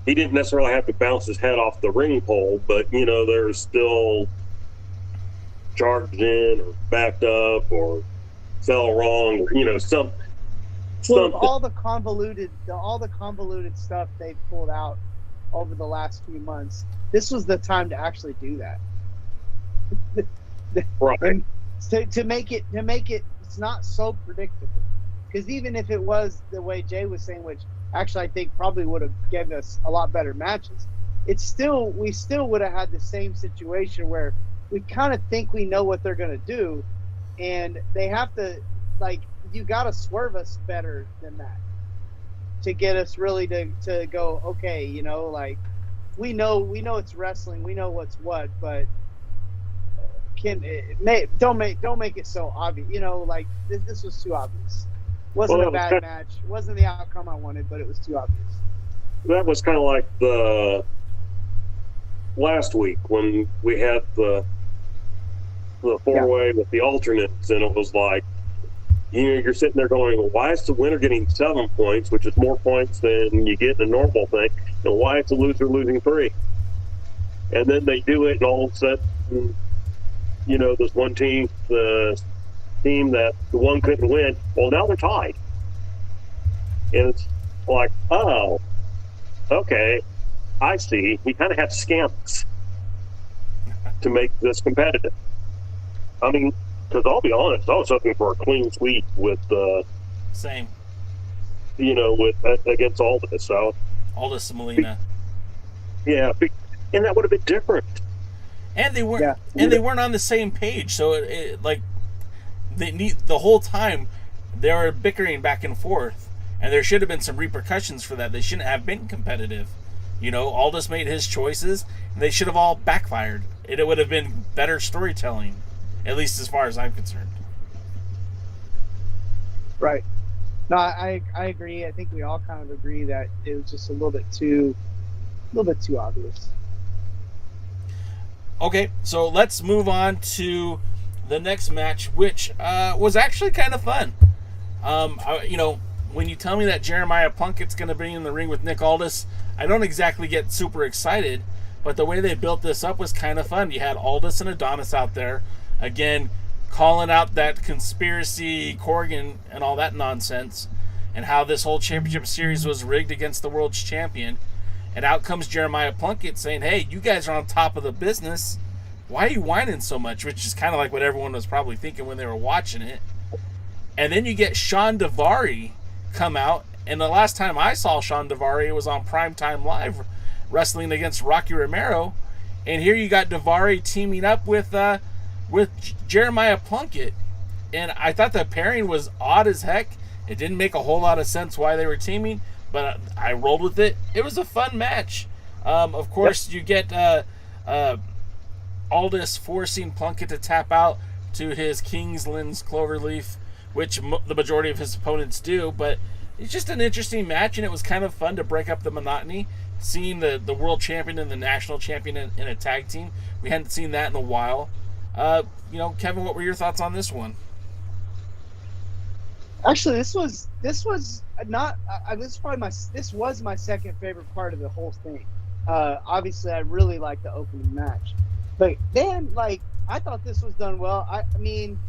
he didn't necessarily have to bounce his head off the ring pole, but there's still charged in or backed up or fell wrong, or something. All the convoluted stuff they pulled out over the last few months, this was the time to actually do that. Right. And to make it, it's not so predictable. Because even if it was the way Jay was saying, which actually I think probably would have given us a lot better matches, we still would have had the same situation where we kind of think we know what they're going to do, and they have to, you got to swerve us better than that to get us really to go, okay, we know it's wrestling, we know what's what, but don't make it so obvious. This was too obvious. Wasn't a bad match. Wasn't the outcome I wanted, but it was too obvious. That was kind of like the last week when we had the four-way with the alternates, and it was like, you're sitting there going, well, why is the winner getting 7 points, which is more points than you get in a normal thing, and why is the loser losing 3? And then they do it, and all of a sudden, this one team, the team that the one couldn't win, well, now they're tied. And it's like, oh, okay, I see. We kind of have to scam us to make this competitive. I mean, because I'll be honest, I was hoping for a clean sweep with same, with against Aldis. So Aldis and Molina. Yeah, and that would have been different. And they weren't. Yeah. And they weren't on the same page. So the whole time they were bickering back and forth, and there should have been some repercussions for that. They shouldn't have been competitive. Aldis made his choices, and they should have all backfired. It would have been better storytelling, at least as far as I'm concerned. Right. No, I agree. I think we all kind of agree that it was just a little bit too obvious. Okay, so let's move on to the next match, which was actually kind of fun. When you tell me that Jeremiah Plunkett's going to be in the ring with Nick Aldis, I don't exactly get super excited, but the way they built this up was kind of fun. You had Aldis and Adonis out there, again, calling out that conspiracy, Corgan, and all that nonsense, and how this whole championship series was rigged against the world's champion. And out comes Jeremiah Plunkett saying, hey, you guys are on top of the business. Why are you whining so much? Which is kind of like what everyone was probably thinking when they were watching it. And then you get Sean Divari come out. And the last time I saw Sean Divari, it was on Primetime Live wrestling against Rocky Romero. And here you got Divari teaming up with Jeremiah Plunkett. And I thought the pairing was odd as heck. It didn't make a whole lot of sense why they were teaming, but I rolled with it. It was a fun match. Of course, you get Aldis forcing Plunkett to tap out to his Kingsland's Cloverleaf, which the majority of his opponents do. But it's just an interesting match, and it was kind of fun to break up the monotony, seeing the world champion and the national champion in a tag team. We hadn't seen that in a while. Kevin, what were your thoughts on this one? Actually, this was my second favorite part of the whole thing. Obviously, I really liked the opening match, but then I thought this was done well. I mean,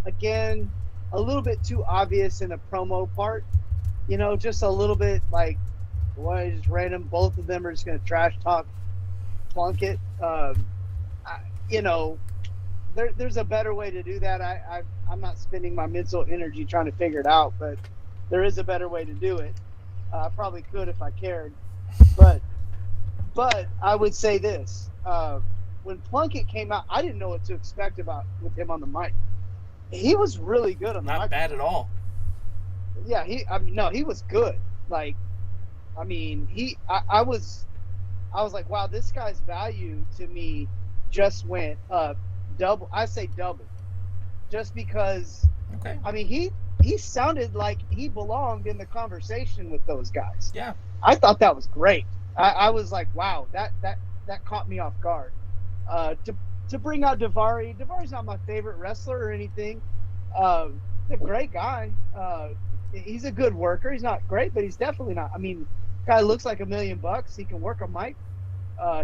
again, a little bit too obvious in the promo part. Just a little bit just random. Both of them are just going to trash talk Plunkett. There's a better way to do that. I'm not spending my mental energy trying to figure it out, but there is a better way to do it. I probably could if I cared, but I would say this: when Plunkett came out, I didn't know what to expect with him on the mic. He was really good on the mic. Not bad at all. Yeah, he was good. I was like, wow, this guy's value to me just went up double. I say double, just because. Okay. I mean, he sounded like he belonged in the conversation with those guys. Yeah. I thought that was great. I was like, wow, that caught me off guard. To bring out Divari. Divari's not my favorite wrestler or anything. He's a great guy. He's a good worker. He's not great, but he's definitely not. I mean, guy looks like $1 million. He can work a mic.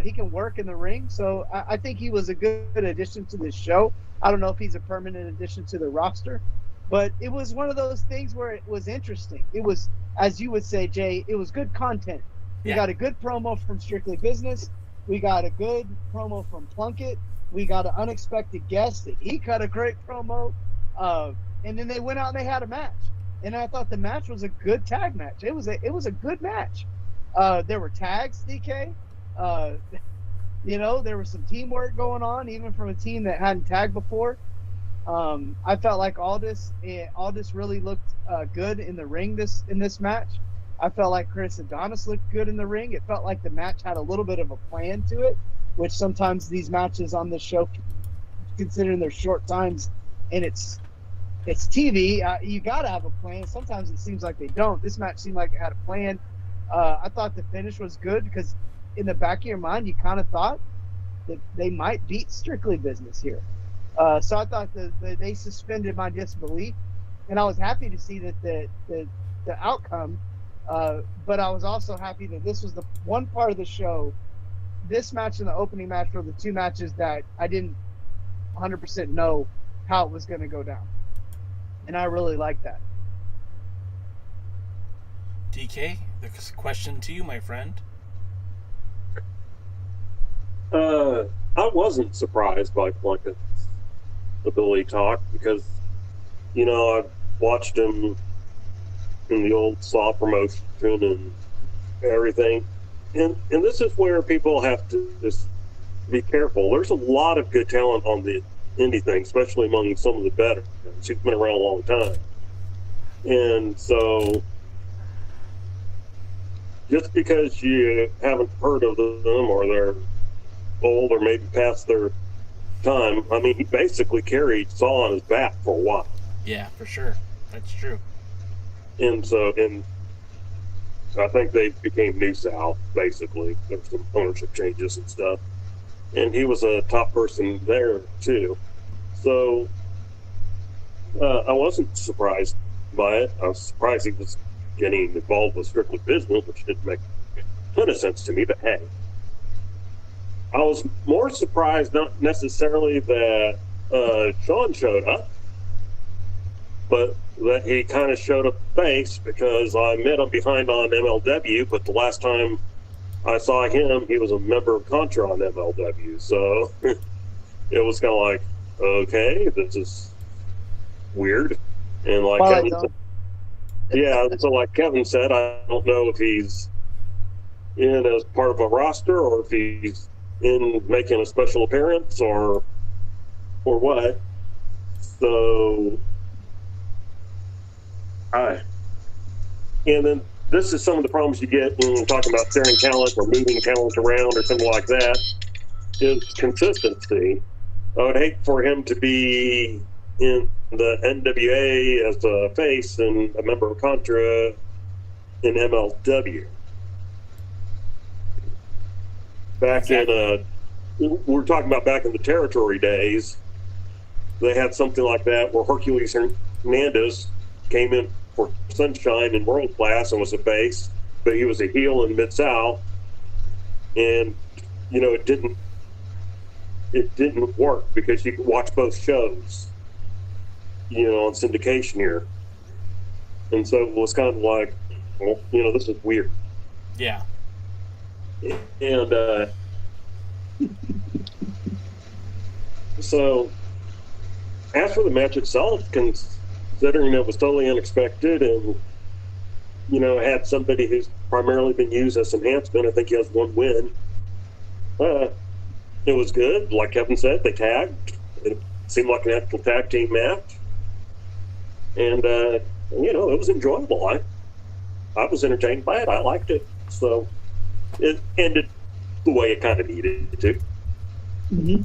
He can work in the ring. So I think he was a good addition to this show. I don't know if he's a permanent addition to the roster, but it was one of those things where it was interesting. It was, as you would say, Jay, it was good content. We got a good promo from Strictly Business. We got a good promo from Plunkett. We got an unexpected guest that he cut a great promo. And then they went out and they had a match. And I thought the match was a good tag match. It was a good match. There were tags, DK. There was some teamwork going on, even from a team that hadn't tagged before. I felt like Aldis really looked good in the ring in this match. I felt like Chris Adonis looked good in the ring. It felt like the match had a little bit of a plan to it, which sometimes these matches on this show, considering their short times and it's TV, you got to have a plan. Sometimes it seems like they don't. This match seemed like it had a plan. I thought the finish was good because in the back of your mind, you kind of thought that they might beat Strictly Business here. So I thought that they suspended my disbelief, and I was happy to see that the outcome. But I was also happy that this was the one part of the show, this match and the opening match were the two matches that I didn't 100% know how it was going to go down. And I really like that. DK, the question to you, my friend. I wasn't surprised by Plunkett's ability to talk because, I watched him in the old Saw promotion and everything. And this is where people have to just be careful. There's a lot of good talent on the indie thing, especially among some of the better. She's been around a long time. And so just because you haven't heard of them or they're old or maybe past their time, I mean, he basically carried Saw on his back for a while. Yeah, for sure. That's true. And I think they became New South, basically. There were some ownership changes and stuff. And he was a top person there, too. So I wasn't surprised by it. I was surprised he was getting involved with Strictly Business, which didn't make a ton of sense to me, but hey. I was more surprised, not necessarily that Sean showed up, but that he kind of showed up face because I met him behind on MLW, but the last time I saw him, he was a member of Contra on MLW. So it was kind of like, okay, this is weird. And like Kevin said, so like Kevin said, I don't know if he's in as part of a roster or if he's in making a special appearance or what. So and then this is some of the problems you get when you're talking about sharing talent or moving talent around or something like that, is consistency. I would hate for him to be in the NWA as a face and a member of Contra in MLW. Back in, we're talking about back in the territory days, they had something like that where Hercules Hernandez came in for Sunshine in World Class and was a face, but he was a heel in Mid-South, and it didn't work because you could watch both shows on syndication here, and so it was kind of like, well, this is weird. Yeah. And so as for the match itself, considering it was totally unexpected and had somebody who's primarily been used as enhancement, I think he has one win. It was good. Like Kevin said, they tagged. It seemed like an actual tag team match. And, it was enjoyable. I was entertained by it. I liked it. So it ended the way it kind of needed to. Mm-hmm.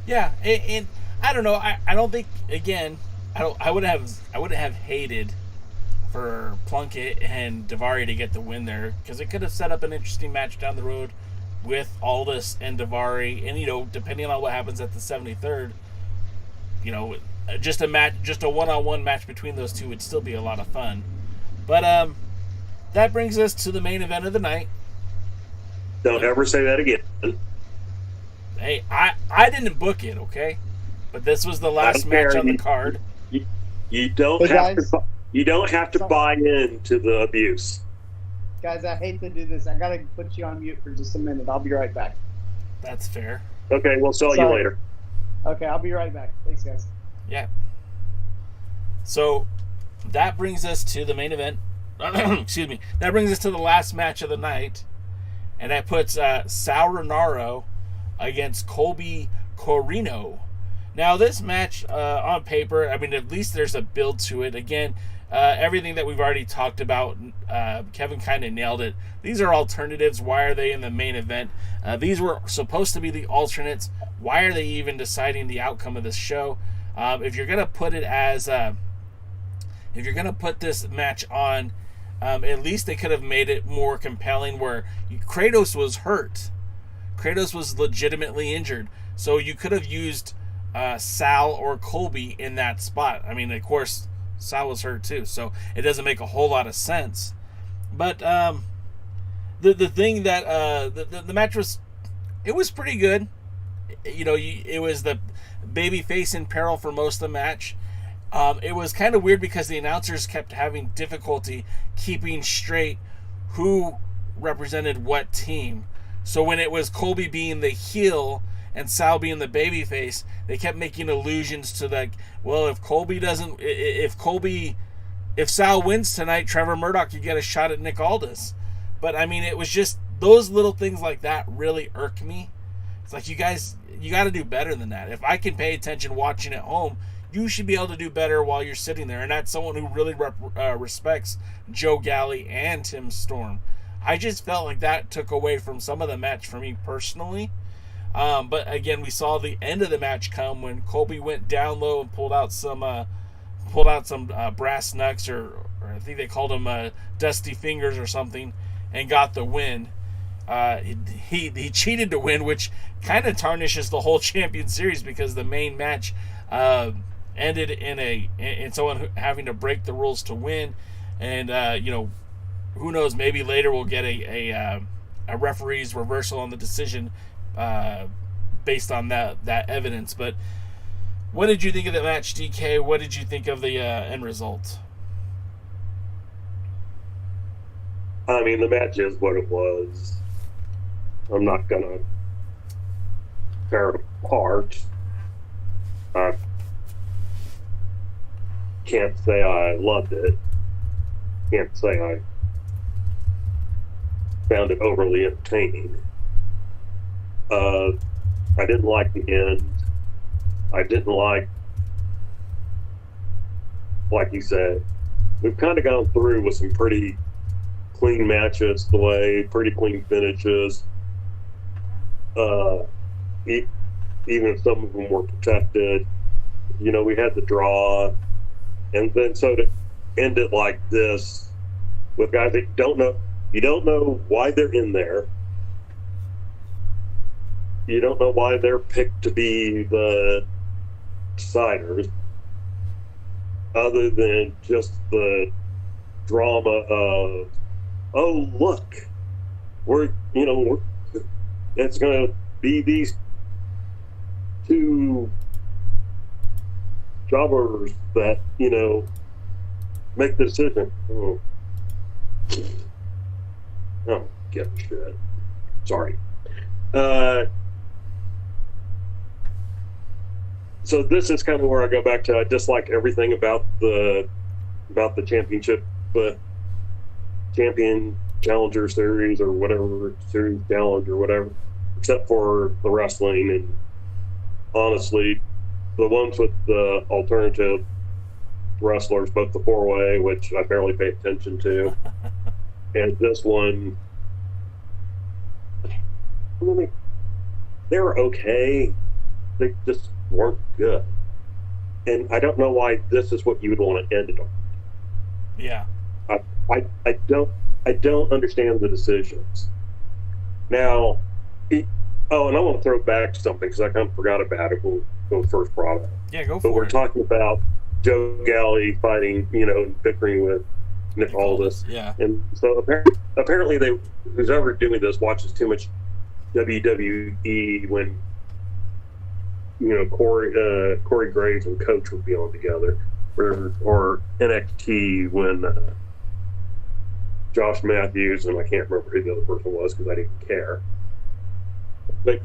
Yeah, and I don't know. I don't think, again, I would have hated for Plunkett and Divari to get the win there, because it could have set up an interesting match down the road with Aldis and Divari, and depending on what happens at the 73rd, just a one-on-one match between those two would still be a lot of fun. But that brings us to the main event of the night. Don't ever say that again. Hey, I didn't book it, okay? But this was the last match on the card. You don't have to buy into the abuse. Guys, I hate to do this. I gotta put you on mute for just a minute. I'll be right back. That's fair. Okay, we'll sell you later. Okay, I'll be right back. Thanks, guys. Yeah. So that brings us to the main event. Excuse me. That brings us to the last match of the night, and that puts Sal Rinauro against Colby Corino. Now, this match on paper, I mean, at least there's a build to it. Again, everything that we've already talked about, Kevin kind of nailed it. These are alternatives. Why are they in the main event? These were supposed to be the alternates. Why are they even deciding the outcome of this show? If you're gonna put it as, if you're gonna put this match on, at least they could have made it more compelling. Where Kratos was hurt, Kratos was legitimately injured, so you could have used Sal or Colby in that spot. I mean, of course, Sal was hurt too, so it doesn't make a whole lot of sense. But the thing that the match was, it was pretty good. It was the baby face in peril for most of the match. It was kind of weird because the announcers kept having difficulty keeping straight who represented what team. So when it was Colby being the heel and Sal being the baby face, they kept making allusions to if Sal wins tonight, Trevor Murdoch could get a shot at Nick Aldis. But I mean, it was just those little things like that really irk me. It's like, you guys, you got to do better than that. If I can pay attention watching at home, you should be able to do better while you're sitting there. And that's someone who really respects Joe Galley and Tim Storm. I just felt like that took away from some of the match for me personally. But again, we saw the end of the match come when Colby went down low and pulled out some brass knucks, or I think they called them dusty fingers or something, and got the win. He cheated to win, which kind of tarnishes the whole Champion Series, because the main match ended in someone having to break the rules to win. And who knows, maybe later we'll get a referee's reversal on the decision based on that evidence. But what did you think of the match, DK? What did you think of the end result? I mean, the match is what it was. I'm not gonna tear it apart. I can't say I loved it. Can't say I found it overly entertaining. I didn't like the end. I didn't like you said, we've kind of gone through with some pretty clean matches the way, pretty clean finishes. Even if some of them were protected, we had the draw, and then so to end it like this with guys that you don't know why they're in there. You don't know why they're picked to be the deciders, other than just the drama of, oh look, it's going to be these two jobbers that make the decision. Oh, get shit. Sorry. So this is kind of where I go back to, I dislike everything about the championship, but champion challenger series or whatever, series challenge or whatever, except for the wrestling. And honestly, the ones with the alternative wrestlers, both the 4-way, which I barely pay attention to, and this one, I mean, they were okay. They just weren't good. And I don't know why this is what you would want to end it on. Yeah. I don't understand the decisions. Now, and I want to throw back something because I kind of forgot about it when we first brought it up. Yeah, go for But it. we're talking about Joe Galley fighting, bickering with Nick Aldis. Yeah. And so apparently who's ever doing this watches too much WWE when, Corey Graves and Coach would be on together, or NXT when Josh Matthews, and I can't remember who the other person was because I didn't care. But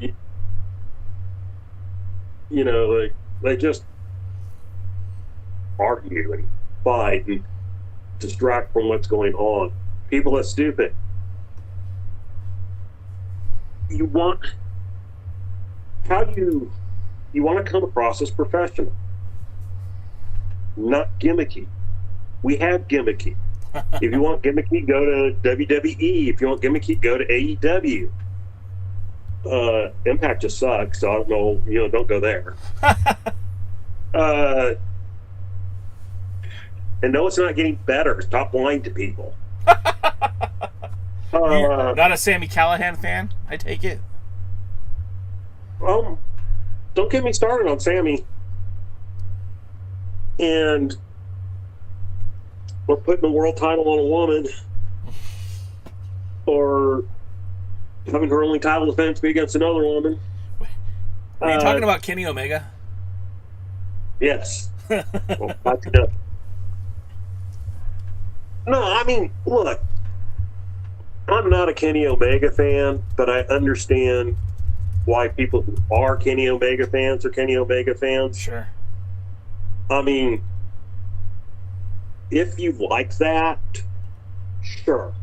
they just argue and fight and distract from what's going on. People are stupid. You want to come across as professional, not gimmicky. We have gimmicky. If you want gimmicky, go to WWE. If you want gimmicky, go to AEW. Impact just sucks, so I don't know, don't go there. And no, it's not getting better. Stop lying to people. You're not a Sami Callihan fan, I take it? Don't get me started on Sami. And we're putting a world title on a woman, or having her only title defense be against another woman. Are you talking about Kenny Omega? Yes. Well, that's enough. No, I mean, look, I'm not a Kenny Omega fan, but I understand why people who are Kenny Omega fans are Kenny Omega fans. Sure. I mean, if you like that, sure.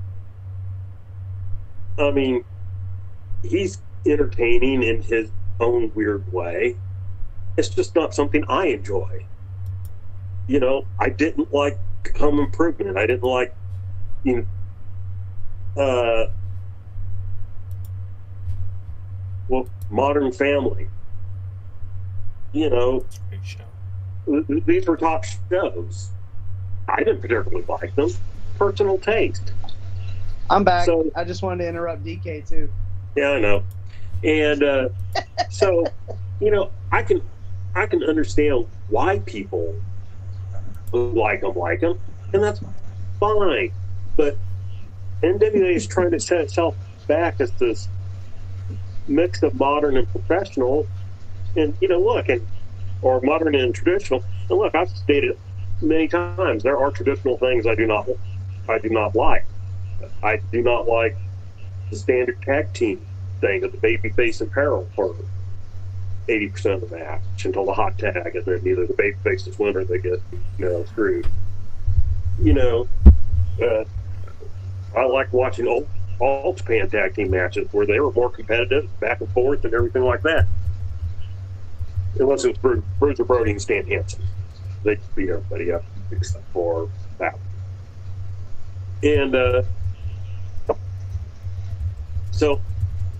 I mean, he's entertaining in his own weird way. It's just not something I enjoy. I didn't like Home Improvement. I didn't like, Modern Family. Great show. These were top shows. I didn't particularly like them. Personal taste. I'm back. So, I just wanted to interrupt DK too. Yeah, I know. And so, I can understand why people like them, and that's fine. But NWA is trying to set itself back as this mix of modern and professional, and or modern and traditional. And look, I've stated many times there are traditional things I do not like. I do not like the standard tag team thing of the babyface and peril for 80% of the match until the hot tag, and then either the babyfaces win or they get screwed. I like watching all Japan tag team matches where they were more competitive, back and forth, and everything like that. Unless it was Bruiser Brody and Stan Hansen. They beat everybody up except for that. And so,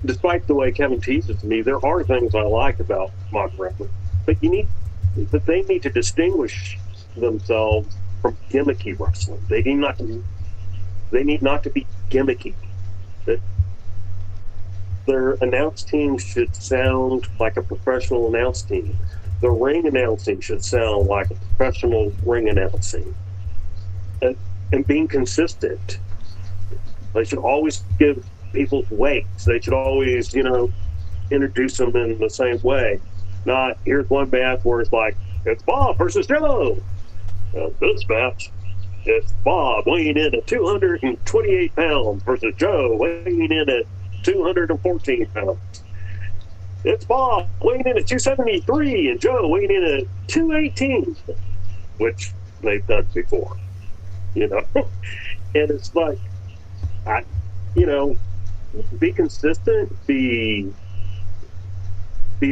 despite the way Kevin teases me, there are things I like about modern wrestling, but they need to distinguish themselves from gimmicky wrestling. They need not to be gimmicky. Their announce team should sound like a professional announce team. The ring announcing should sound like a professional ring announcing. And being consistent. They should always give people's weights. They should always, introduce them in the same way. Not, here's one match where it's like, it's Bob versus Joe. This match, it's Bob weighing in at 228 pounds versus Joe weighing in at 214 pounds. It's Bob weighing in at 273 and Joe weighing in at 218, which they've done before, And it's like, be consistent, be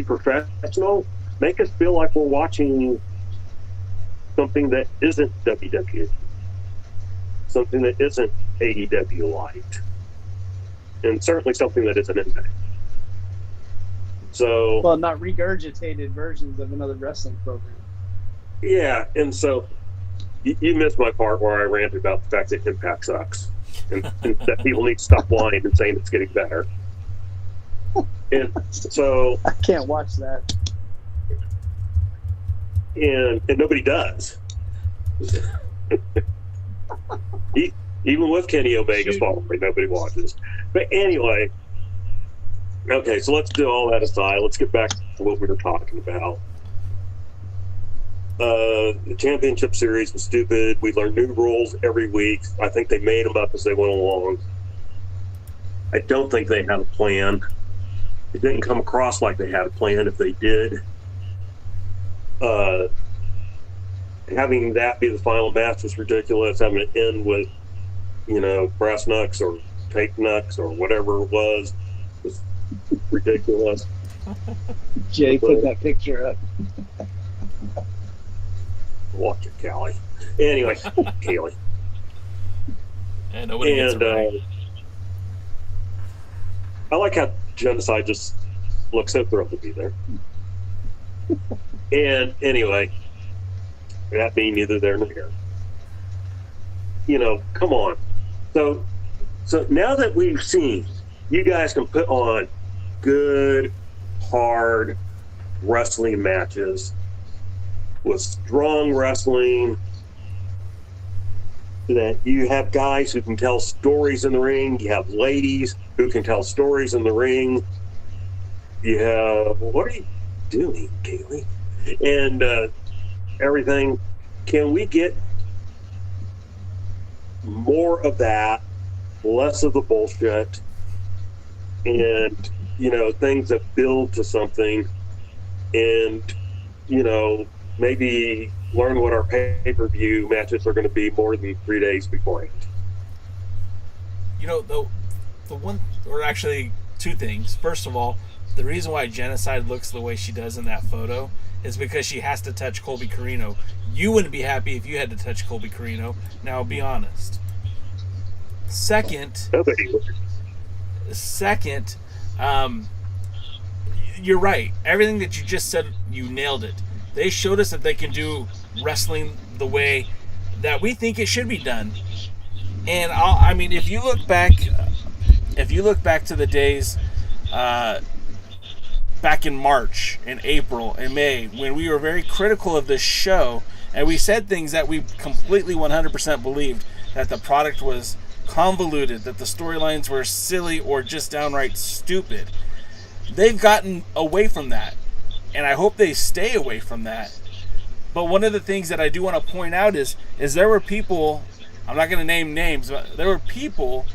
professional, make us feel like we're watching something that isn't WWE, something that isn't AEW light, and certainly something that isn't Impact. So, well, not regurgitated versions of another wrestling program. Yeah, and so you missed my part where I ranted about the fact that Impact sucks and that people need to stop lying and saying it's getting better. And so I can't watch that. And nobody does. Even with Kenny Omega's following, nobody watches. But anyway, okay, so let's do all that aside. Let's get back to what we were talking about. The championship series was stupid. We learned new rules every week. I think they made them up as they went along. I don't think they had a plan. It didn't come across like they had a plan if they did. Having that be the final match was ridiculous. Having it end with, brass knucks or tape knucks or whatever it was ridiculous. Jay put that picture up. Watch it, Callie. Anyway, Kaylee. And nobody gets it right. I like how Genocide just looks so thrilled to be there. And anyway, that being neither there nor here. Come on. So now that we've seen you guys can put on good, hard wrestling matches with strong wrestling, that you have guys who can tell stories in the ring, you have ladies who can tell stories in the ring, you have, what are you doing, Kaylee? And everything. Can we get more of that, less of the bullshit, and things that build to something, and maybe learn what our pay-per-view matches are going to be more than 3 days beforehand? The one, or actually two things. First of all, the reason why Genocide looks the way she does in that photo is because she has to touch Colby Carino. You wouldn't be happy if you had to touch Colby Carino. Now, be honest. Second, you're right. Everything that you just said, you nailed it. They showed us that they can do wrestling the way that we think it should be done. And if you look back to the days back in March and April and May, when we were very critical of this show, and we said things that we completely 100% believed, that the product was convoluted, that the storylines were silly or just downright stupid. They've gotten away from that, and I hope they stay away from that. But one of the things that I do want to point out is there were people, I'm not going to name names, but there were people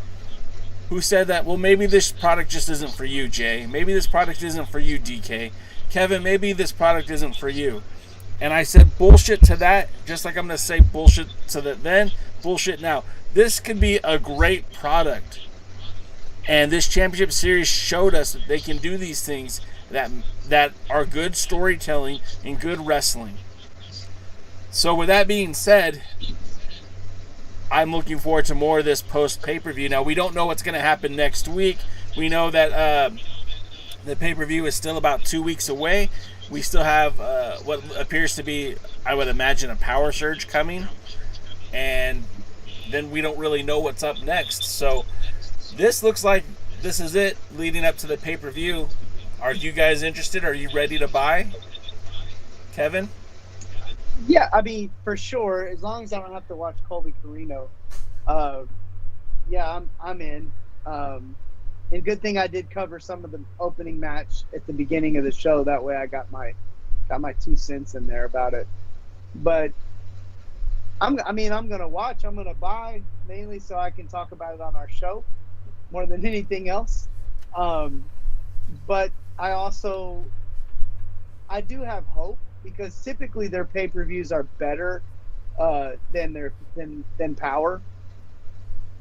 who said that, well, maybe this product just isn't for you, Jay. Maybe this product isn't for you, DK. Kevin, maybe this product isn't for you. And I said bullshit to that, just like I'm going to say bullshit to that then, bullshit now. This could be a great product. And this championship series showed us that they can do these things that are good storytelling and good wrestling. So with that being said, I'm looking forward to more of this post pay-per-view. Now, we don't know what's going to happen next week. We know that the pay-per-view is still about 2 weeks away. We still have what appears to be, I would imagine, a power surge coming. And then we don't really know what's up next. So this looks like this is it leading up to the pay-per-view. Are you guys interested? Are you ready to buy? Kevin? Yeah, for sure. As long as I don't have to watch Colby Carino, yeah, I'm in. And good thing I did cover some of the opening match at the beginning of the show. That way, I got my 2 cents in there about it. But I'm gonna watch. I'm gonna buy mainly so I can talk about it on our show more than anything else. But I do have hope, because typically their pay-per-views are better than Power,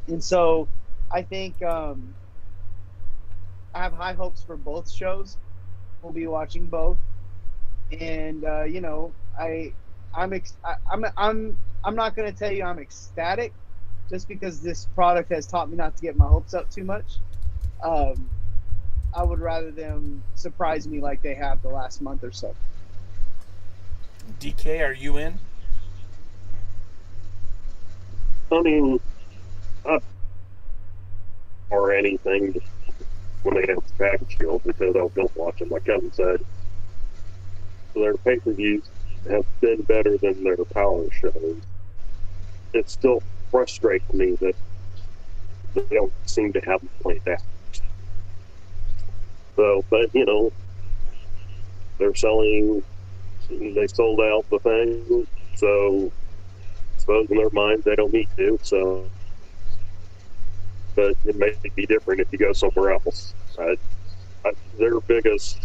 and so I think I have high hopes for both shows. We'll be watching both, and I'm not going to tell you I'm ecstatic, just because this product has taught me not to get my hopes up too much. I would rather them surprise me like they have the last month or so. DK, are you in? I mean, or anything when they have the package deal, because I don't watch them, like Kevin said. So their pay-per-views have been better than their power shows. It still frustrates me that they don't seem to have them played out. So, but, you know, they sold out the thing, so I suppose in their minds they don't need to, so. But it may be different if you go somewhere else. Their biggest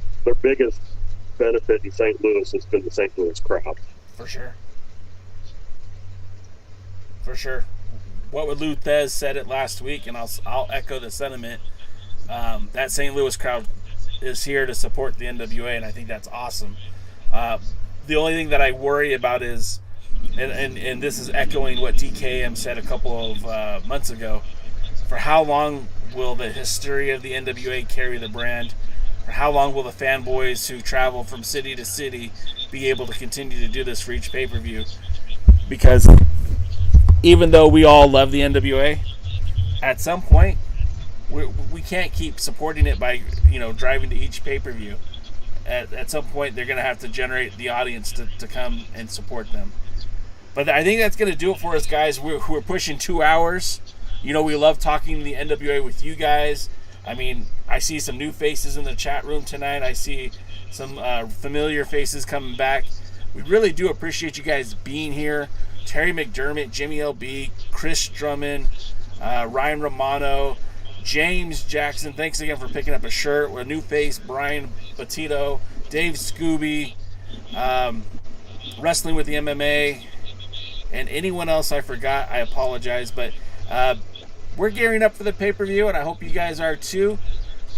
benefit in St. Louis has been the St. Louis crowd. For sure. For sure. What would Lou Thez said it last week, and I'll echo the sentiment. That St. Louis crowd is here to support the NWA, and I think that's awesome. The only thing that I worry about is, and this is echoing what DKM said a couple of months ago, for how long will the history of the NWA carry the brand? For how long will the fanboys who travel from city to city be able to continue to do this for each pay-per-view? Because even though we all love the NWA, at some point, we can't keep supporting it by, you know, driving to each pay-per-view. At some point, they're going to have to generate the audience to come and support them. But I think that's going to do it for us, guys. We're pushing 2 hours. You know, we love talking the NWA with you guys. I mean, I see some new faces in the chat room tonight. I see some familiar faces coming back. We really do appreciate you guys being here. Terry McDermott, Jimmy LB, Chris Drummond, Ryan Romano, James Jackson, thanks again for picking up a shirt. With a new face, Brian Batito, Dave Scooby, Wrestling with the MMA, and anyone else I forgot, I apologize. But we're gearing up for the pay-per-view, and I hope you guys are too.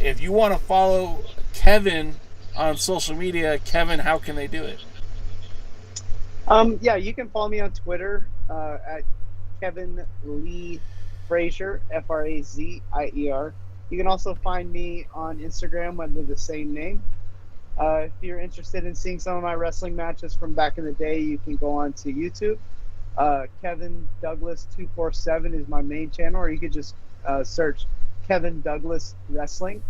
If you want to follow Kevin on social media, Kevin, how can they do it? Yeah, you can follow me on Twitter at Kevin Lee Frazier, Frazier. You can also find me on Instagram under the same name. If you're interested in seeing some of my wrestling matches from back in the day, you can go on to YouTube. Kevin Douglas 247 is my main channel, or you could just search Kevin Douglas Wrestling.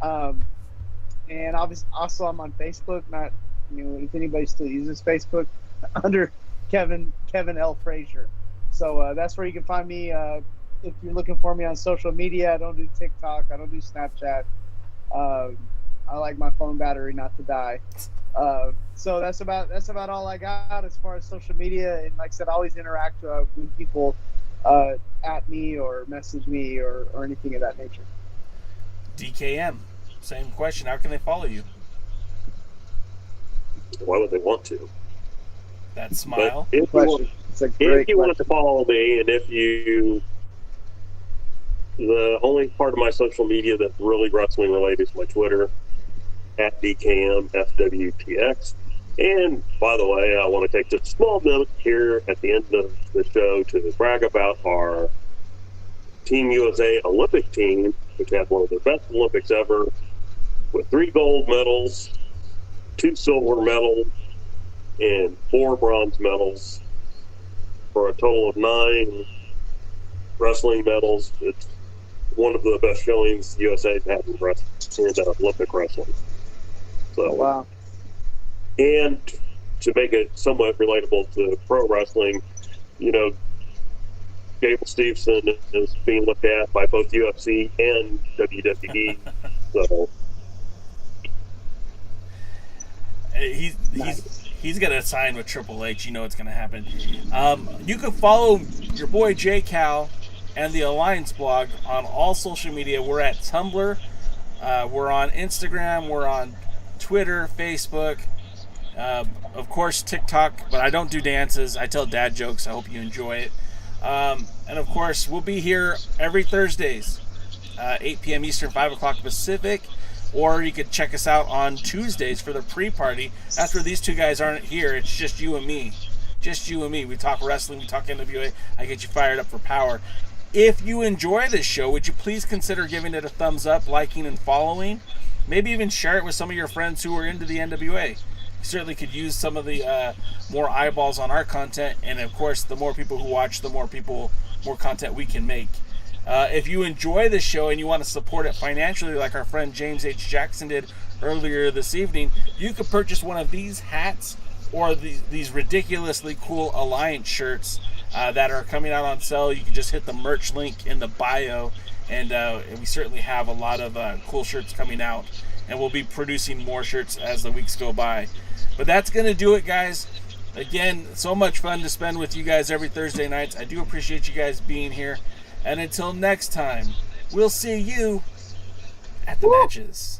And obviously, also I'm on Facebook. Not, you know, if anybody still uses Facebook, under Kevin L. Frazier. So that's where you can find me. If you're looking for me on social media, I don't do TikTok. I don't do Snapchat. I like my phone battery not to die. So that's about all I got as far as social media. And like I said, I always interact with people at me or message me or anything of that nature. DKM, same question. How can they follow you? Why would they want to? That smile. If you want to follow me, and the only part of my social media that's really wrestling related is my Twitter, at DKMFWTX. And by the way, I want to take just a small minute here at the end of the show to brag about our Team USA Olympic team, which had one of the best Olympics ever, with 3 gold medals, 2 silver medals, and 4 bronze medals, for a total of 9 wrestling medals. It's one of the best showings USA's had in Olympic wrestling. So, wow. And to make it somewhat relatable to pro wrestling, you know, Gable Steveson is being looked at by both UFC and WWE. So he's gonna sign with Triple H. You know it's gonna happen. You can follow your boy J Cal and the Alliance blog on all social media. We're at Tumblr, we're on Instagram, we're on Twitter, Facebook, of course TikTok, but I don't do dances. I tell dad jokes. I hope you enjoy it. And of course, we'll be here every Thursdays, 8 p.m. Eastern, 5 o'clock Pacific. Or you could check us out on Tuesdays for the pre-party. That's where these two guys aren't here. It's just you and me. Just you and me. We talk wrestling. We talk NWA. I get you fired up for power. If you enjoy this show, would you please consider giving it a thumbs up, liking, and following? Maybe even share it with some of your friends who are into the NWA. certainly could use some of the more eyeballs on our content, and of course, the more people who watch, the more content we can make. If you enjoy the show and you want to support it financially, like our friend James H. Jackson did earlier this evening, you could purchase one of these hats or these ridiculously cool Alliance shirts that are coming out on sale. You can just hit the merch link in the bio, and we certainly have a lot of cool shirts coming out, and we'll be producing more shirts as the weeks go by. But that's going to do it, guys. Again, so much fun to spend with you guys every Thursday nights. I do appreciate you guys being here. And until next time, we'll see you at the matches.